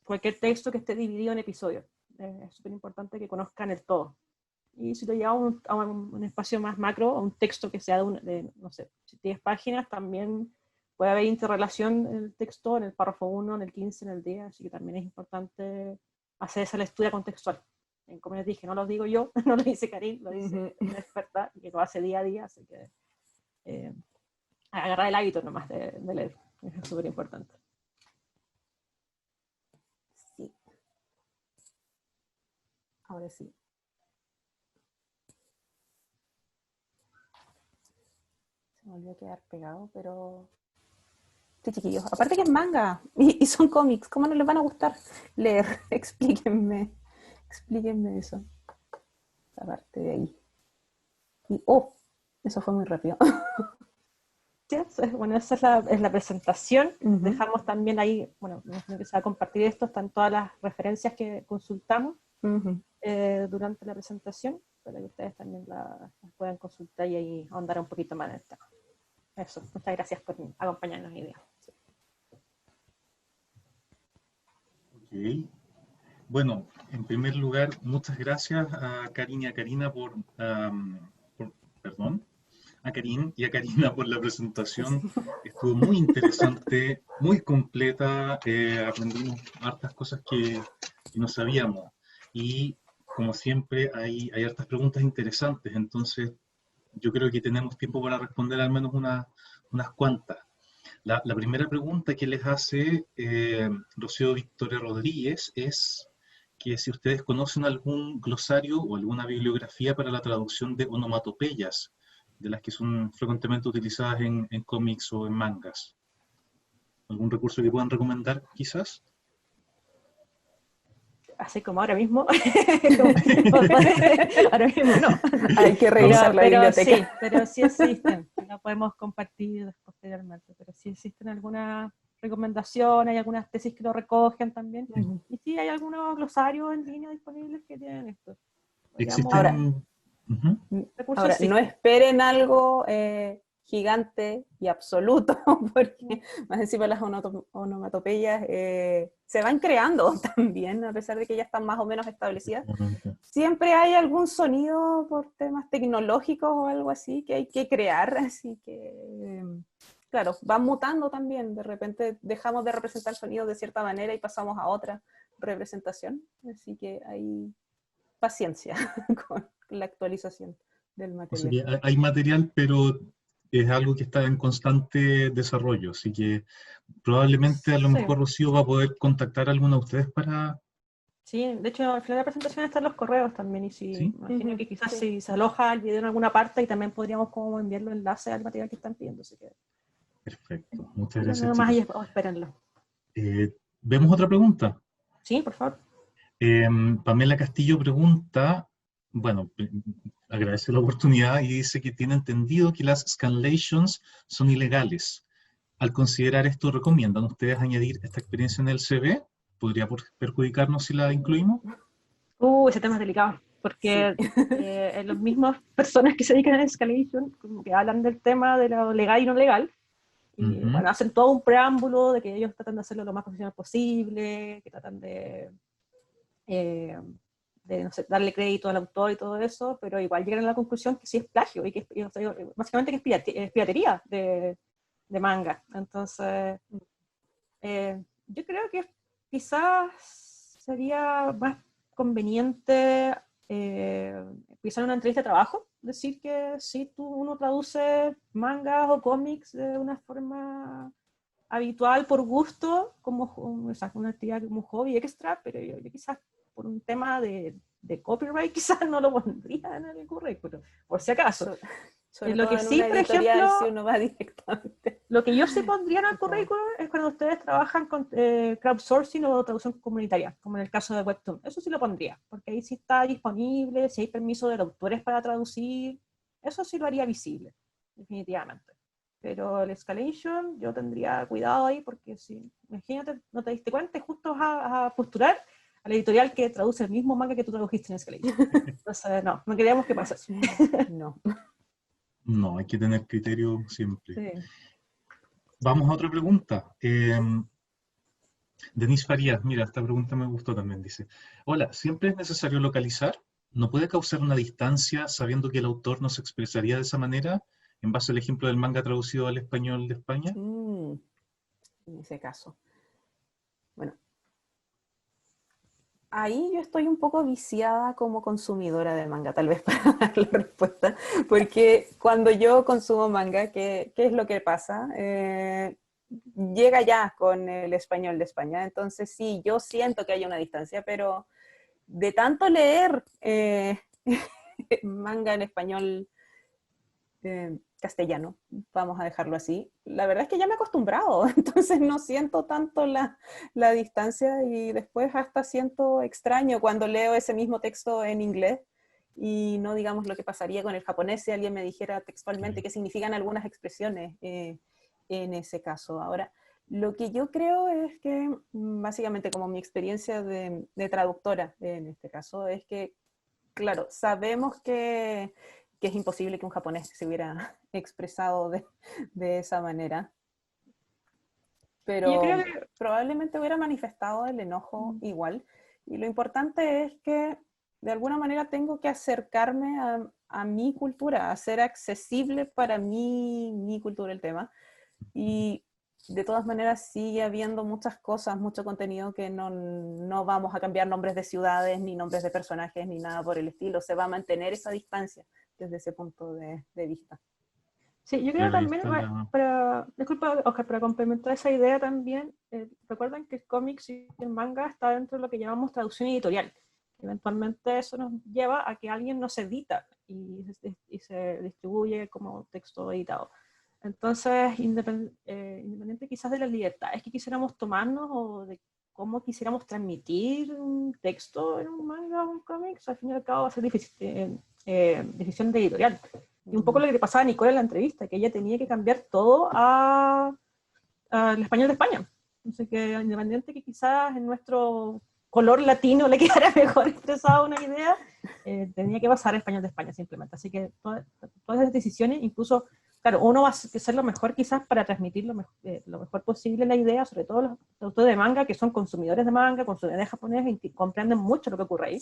cualquier texto que esté dividido en episodios. Es súper importante que conozcan el todo. Y si lo llevamos a un espacio más macro, a un texto que sea de no sé, 10 páginas, también puede haber interrelación en el texto, en el párrafo 1, en el 15, en el 10, así que también es importante hacer esa lectura contextual. Como les dije, no lo digo yo, no lo dice Karin, lo dice una experta que lo hace día a día, así que agarrar el hábito nomás de leer, es súper importante. Sí. Ahora sí. Se me olvidó quedar pegado, pero... Sí, chiquillos. Aparte que es manga y son cómics, ¿cómo no les van a gustar leer? Explíquenme eso. Aparte de ahí. Y, eso fue muy rápido. Sí, bueno, esa es la presentación. Uh-huh. Dejamos también ahí, bueno, que se va a compartir esto, están todas las referencias que consultamos durante la presentación, para que ustedes también las puedan consultar y ahí ahondar un poquito más en el tema. Eso, muchas gracias por acompañarnos hoy día. Sí. Ok. Bueno, en primer lugar, muchas gracias a Karin y a Karina a Karin y a Karina por la presentación. Estuvo muy interesante, muy completa, aprendimos hartas cosas que no sabíamos. Y como siempre, hay hartas preguntas interesantes, entonces yo creo que tenemos tiempo para responder al menos unas cuantas. La primera pregunta que les hace Rocío Victoria Rodríguez es que si ustedes conocen algún glosario o alguna bibliografía para la traducción de onomatopeyas, de las que son frecuentemente utilizadas en cómics o en mangas. ¿Algún recurso que puedan recomendar, quizás? Así como ahora mismo. Ahora mismo no. Hay que revisar la biblioteca. Sí, pero sí existen. La podemos compartir posteriormente. Pero sí existen algunas recomendaciones, hay algunas tesis que lo recogen también. Y sí, hay algunos glosarios en línea disponibles que tienen esto. Existen... Ahora, no esperen algo gigante y absoluto, porque más encima las onomatopeyas se van creando también, a pesar de que ya están más o menos establecidas. Siempre hay algún sonido por temas tecnológicos o algo así que hay que crear, así que, claro, van mutando también. De repente dejamos de representar sonidos de cierta manera y pasamos a otra representación, así que hay paciencia con la actualización del O material. sea, que hay material, pero es algo que está en constante desarrollo, así que probablemente a lo Sí. mejor Rocío va a poder contactar a alguno de ustedes para... Sí, de hecho, al final de la presentación están los correos también, y si, ¿Sí? imagino que quizás Sí. si se aloja el video en alguna parte, y también podríamos como enviar los enlaces al material que están pidiendo, así que Perfecto, muchas nada gracias, más chicos. ahí, espérenlo. ¿Vemos otra pregunta? Sí, por favor. Pamela Castillo pregunta, bueno, agradece la oportunidad y dice que tiene entendido que las scanlations son ilegales. Al considerar esto, ¿recomiendan ustedes añadir esta experiencia en el CV? ¿Podría perjudicarnos si la incluimos? Ese tema es delicado, porque los mismos personas que se dedican a escalation, como que hablan del tema de lo legal y no legal, y bueno, hacen todo un preámbulo de que ellos tratan de hacerlo lo más profesional posible, que tratan de no sé, darle crédito al autor y todo eso, pero igual llegan a la conclusión que sí es plagio, y que o sea, básicamente que es piratería de manga. Entonces, yo creo que quizás sería más conveniente quizás en una entrevista de trabajo, decir que sí, uno traduce mangas o cómics de una forma habitual por gusto, como o sea, una actividad como hobby extra, pero yo quizás por un tema de copyright quizás no lo pondría en el currículum, por si acaso. Sobre Lo todo que en sí, una por editorial, ejemplo, si uno va directamente. lo que yo sí pondría en el currículum es cuando ustedes trabajan con crowdsourcing o traducción comunitaria, como en el caso de Webtoon. Eso sí lo pondría, porque ahí sí está disponible, si hay permiso de los autores para traducir, eso sí lo haría visible, definitivamente. Pero el escalation, yo tendría cuidado ahí, porque si, imagínate, no te diste cuenta y justo vas a postular a la editorial que traduce el mismo manga que tú tradujiste en escalation. Entonces, no queríamos que pase eso. No. No, hay que tener criterio siempre. Sí. Vamos a otra pregunta. Denise Farías, mira, esta pregunta me gustó también, dice. Hola, ¿siempre es necesario localizar? ¿No puede causar una distancia sabiendo que el autor no se expresaría de esa manera? En base al ejemplo del manga traducido al español de España. En ese caso. Bueno, ahí yo estoy un poco viciada como consumidora de manga, tal vez para dar la respuesta, porque cuando yo consumo manga, ¿qué es lo que pasa? Llega ya con el español de España, entonces sí, yo siento que hay una distancia, pero de tanto leer manga en español castellano, vamos a dejarlo así, la verdad es que ya me he acostumbrado, entonces no siento tanto la distancia, y después hasta siento extraño cuando leo ese mismo texto en inglés y no digamos lo que pasaría con el japonés si alguien me dijera textualmente qué significan algunas expresiones en ese caso. Ahora, lo que yo creo es que básicamente como mi experiencia de traductora en este caso es que, claro, sabemos que es imposible que un japonés se hubiera expresado de esa manera, pero Yo creo que probablemente hubiera manifestado el enojo igual, y lo importante es que de alguna manera tengo que acercarme a mi cultura, a hacer accesible para mi cultura el tema, y de todas maneras sigue habiendo muchas cosas, mucho contenido que no vamos a cambiar nombres de ciudades, ni nombres de personajes, ni nada por el estilo, se va a mantener esa distancia desde ese punto de vista. sí, yo creo Claro, ahí también, está la... disculpa, Oscar, para complementar esa idea también, recuerden que el cómic y el manga está dentro de lo que llamamos traducción editorial. Eventualmente eso nos lleva a que alguien nos edita y se distribuye como texto editado. Entonces, independiente quizás de las libertades que quisiéramos tomarnos o de cómo quisiéramos transmitir un texto en un manga o un cómic, al fin y al cabo va a ser decisión de editorial. Y un poco lo que le pasaba a Nicole en la entrevista, que ella tenía que cambiar todo al español de España. Entonces, que independiente que quizás en nuestro color latino le quedara mejor expresada una idea, tenía que pasar a español de España simplemente. Así que todas esas decisiones, incluso claro, uno va a hacer lo mejor quizás para transmitir lo mejor posible la idea, sobre todo los autores de manga, que son consumidores de manga, consumidores japoneses, y comprenden mucho lo que ocurre ahí,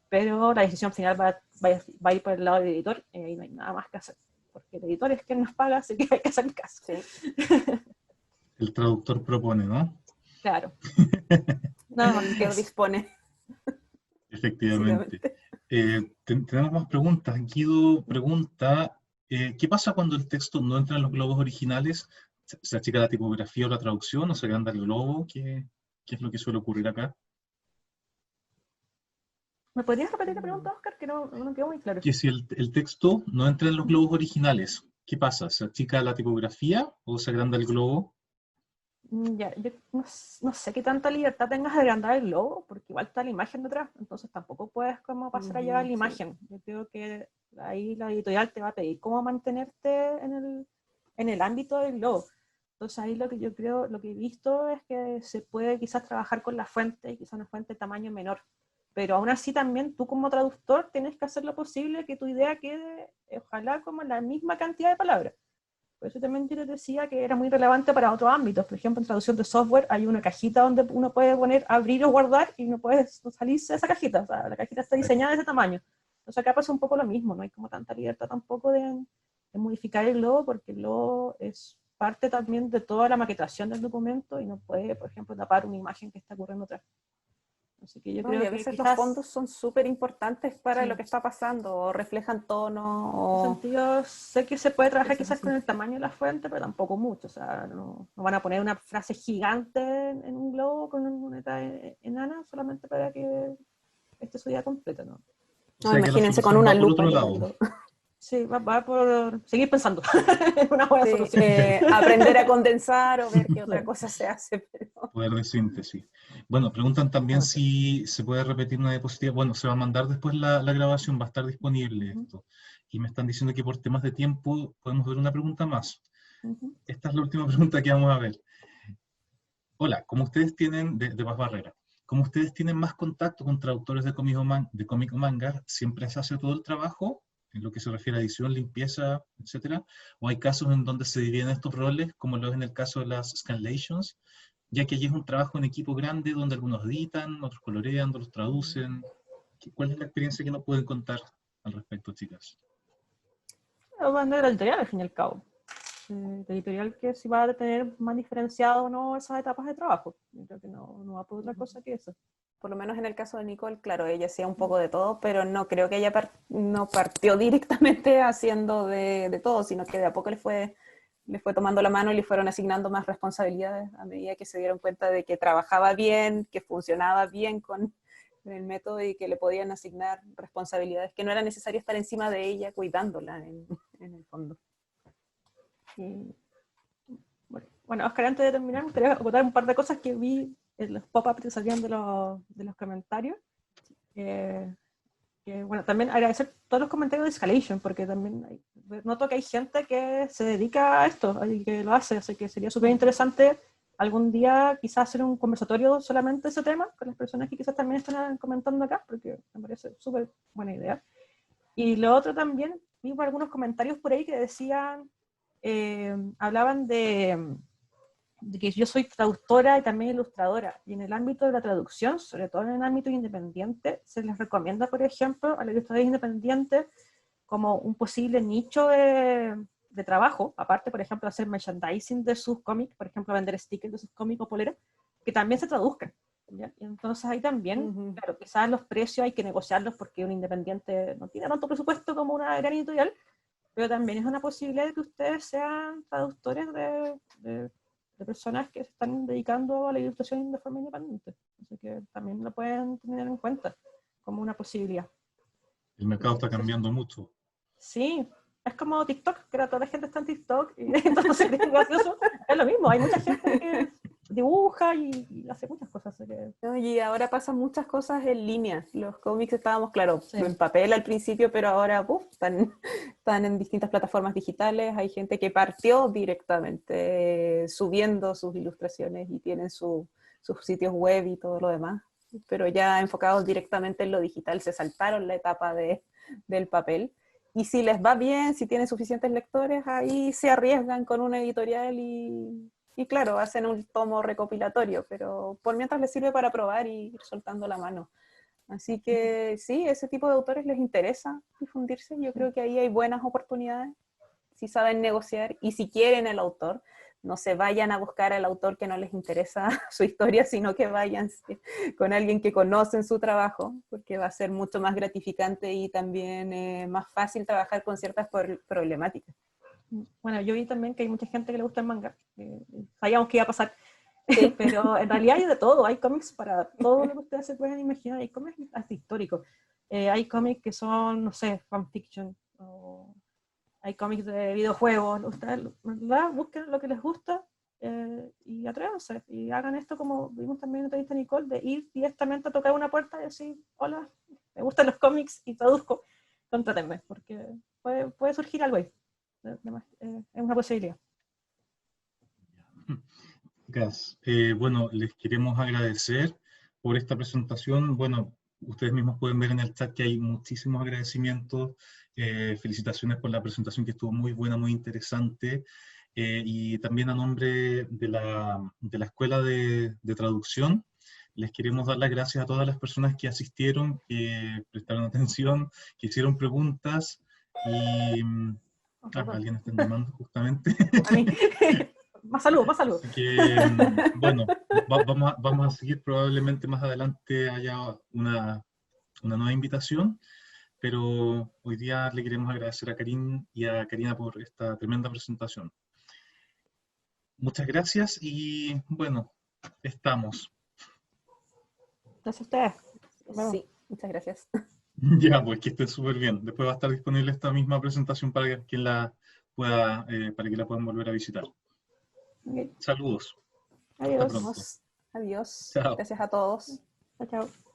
pero la decisión final va a ir por el lado del editor, y ahí no hay nada más que hacer, porque el editor es quien nos paga, así que hay que hacer caso. Sí. El traductor propone, ¿no? Claro. Nada más El que editor eso. dispone. Efectivamente. básicamente. Tenemos más preguntas. Guido pregunta, ¿qué pasa cuando el texto no entra en los globos originales? ¿Se achica la tipografía o la traducción o se agranda el globo? ¿Qué es lo que suele ocurrir acá? ¿Me podrías repetir la pregunta, Oscar? Que no quedó muy claro. Que si el texto no entra en los globos originales, ¿qué pasa? ¿Se achica la tipografía o se agranda el globo? Ya, yo no sé qué tanta libertad tengas de agrandar el logo, porque igual está la imagen detrás, entonces tampoco puedes como pasar a llevar la Sí. imagen. Yo creo que ahí la editorial te va a pedir cómo mantenerte en el ámbito del logo. Entonces ahí lo que yo creo, lo que he visto es que se puede quizás trabajar con la fuente, quizás una fuente de tamaño menor, pero aún así también tú como traductor tienes que hacer lo posible que tu idea quede, ojalá, como la misma cantidad de palabras. Por eso también yo les decía que era muy relevante para otros ámbitos. Por ejemplo, en traducción de software hay una cajita donde uno puede poner abrir o guardar y no puede salirse de esa cajita. O sea, la cajita está diseñada de ese tamaño. Entonces acá pasa un poco lo mismo. No hay como tanta libertad tampoco de modificar el logo, porque el logo es parte también de toda la maquetación del documento y no puede, por ejemplo, tapar una imagen que está ocurriendo atrás. Así que yo No, y creo a que veces quizás, los fondos son súper importantes para sí, lo que está pasando, o reflejan tono, en ese o sentido, sé que se puede trabajar cosas quizás así. con el tamaño de la fuente, pero tampoco mucho. O sea, no van a poner una frase gigante en un globo con una letra enana solamente para que esté su idea completa, ¿no? O No, sea que la imagínense con solución una va por lupa otro lado, leyendo. Sí, va por seguir pensando. Es una buena Sí, solución. aprender a condensar o ver qué otra Sí. cosa se hace. Pero... poder de síntesis. Bueno, preguntan también si se puede repetir una diapositiva. Bueno, se va a mandar después la grabación, va a estar disponible esto. Y me están diciendo que por temas de tiempo podemos ver una pregunta más. Ujú. Esta es la última pregunta que vamos a ver. Hola, como ustedes tienen, de Paz Barrera, como ustedes tienen más contacto con traductores de cómic o manga, ¿siempre se hace todo el trabajo en lo que se refiere a edición, limpieza, etcétera? ¿O hay casos en donde se dividen estos roles, como lo es en el caso de las scanlations, ya que allí es un trabajo en equipo grande donde algunos editan, otros colorean, otros traducen? ¿Cuál es la experiencia que nos pueden contar al respecto, chicas? Hablando de la editorial, al fin y al cabo. La editorial que si va a tener más diferenciado o no esas etapas de trabajo. Yo creo que no va por otra cosa que eso. Por lo menos en el caso de Nicole, claro, ella hacía un poco de todo, pero no creo que ella no partió directamente haciendo de todo, sino que de a poco le fue tomando la mano y le fueron asignando más responsabilidades a medida que se dieron cuenta de que trabajaba bien, que funcionaba bien con el método y que le podían asignar responsabilidades, que no era necesario estar encima de ella cuidándola en el fondo. Y, bueno, Oscar, antes de terminar, me gustaría acotar un par de cosas que vi en los pop-ups que salían de los comentarios. Bueno, también agradecer todos los comentarios de Escalation, porque también noto que hay gente que se dedica a esto y que lo hace, así que sería súper interesante algún día quizás hacer un conversatorio solamente de ese tema con las personas que quizás también están comentando acá, porque me parece súper buena idea. Y lo otro también, vi algunos comentarios por ahí que decían, hablaban de que yo soy traductora y también ilustradora, y en el ámbito de la traducción, sobre todo en el ámbito independiente, se les recomienda, por ejemplo, a los ilustradores independientes como un posible nicho de trabajo, aparte, por ejemplo, de hacer merchandising de sus cómics, por ejemplo, vender stickers de sus cómics o poleras, que también se traduzcan. ¿Ya? Y entonces ahí también, claro, quizás los precios hay que negociarlos porque un independiente no tiene tanto presupuesto como una gran editorial, pero también es una posibilidad de que ustedes sean traductores de personas que se están dedicando a la ilustración de forma independiente. Así que también lo pueden tener en cuenta como una posibilidad. El mercado está cambiando mucho. Sí, es como TikTok, que ahora toda la gente está en TikTok y entonces es gracioso. Es lo mismo, hay mucha gente que dibuja y hace muchas cosas. Así que... No, y ahora pasan muchas cosas en línea. Los cómics estábamos, claro, Sí. en papel al principio, pero ahora están en distintas plataformas digitales. Hay gente que partió directamente subiendo sus ilustraciones y tienen sus sitios web y todo lo demás, pero ya enfocados directamente en lo digital, se saltaron la etapa del papel. y si les va bien, si tienen suficientes lectores, ahí se arriesgan con una editorial y claro, hacen un tomo recopilatorio, pero por mientras les sirve para probar y ir soltando la mano. Así que sí, ese tipo de autores les interesa difundirse. Yo creo que ahí hay buenas oportunidades, si saben negociar y si quieren el autor. No se vayan a buscar al autor que no les interesa su historia, sino que vayan con alguien que conocen su trabajo, porque va a ser mucho más gratificante y también más fácil trabajar con ciertas problemáticas. Bueno, yo vi también que hay mucha gente que le gusta el manga. Sabíamos que iba a pasar. Sí. Pero en realidad hay de todo. Hay cómics para todo lo que ustedes se pueden imaginar. Hay cómics hasta históricos. Hay cómics que son, no sé, fanfiction. O hay cómics de videojuegos. Ustedes, ¿verdad? Busquen lo que les gusta y atrévanse. Y hagan esto como vimos también en la entrevista de Nicole, de ir directamente a tocar una puerta y decir, hola, me gustan los cómics y traduzco. Contrátenme, porque puede surgir algo ahí. Es una posibilidad. Gracias. Bueno, les queremos agradecer por esta presentación. Bueno, ustedes mismos pueden ver en el chat que hay muchísimos agradecimientos. Felicitaciones por la presentación que estuvo muy buena, muy interesante. Y también a nombre de la Escuela de Traducción, les queremos dar las gracias a todas las personas que asistieron, que prestaron atención, que hicieron preguntas y... alguien está llamando justamente. A mí. Más salud, más salud. Así que, bueno, vamos a seguir, probablemente más adelante haya una nueva invitación, pero hoy día le queremos agradecer a Karin y a Karina por esta tremenda presentación. Muchas gracias y, bueno, estamos. Gracias a ustedes. Sí, muchas gracias. Ya, pues que estén súper bien. Después va a estar disponible esta misma presentación para quien la pueda, para que la puedan volver a visitar. Okay. Saludos. Adiós. Hasta pronto. Adiós. Chao. Gracias a todos. Chao, chao.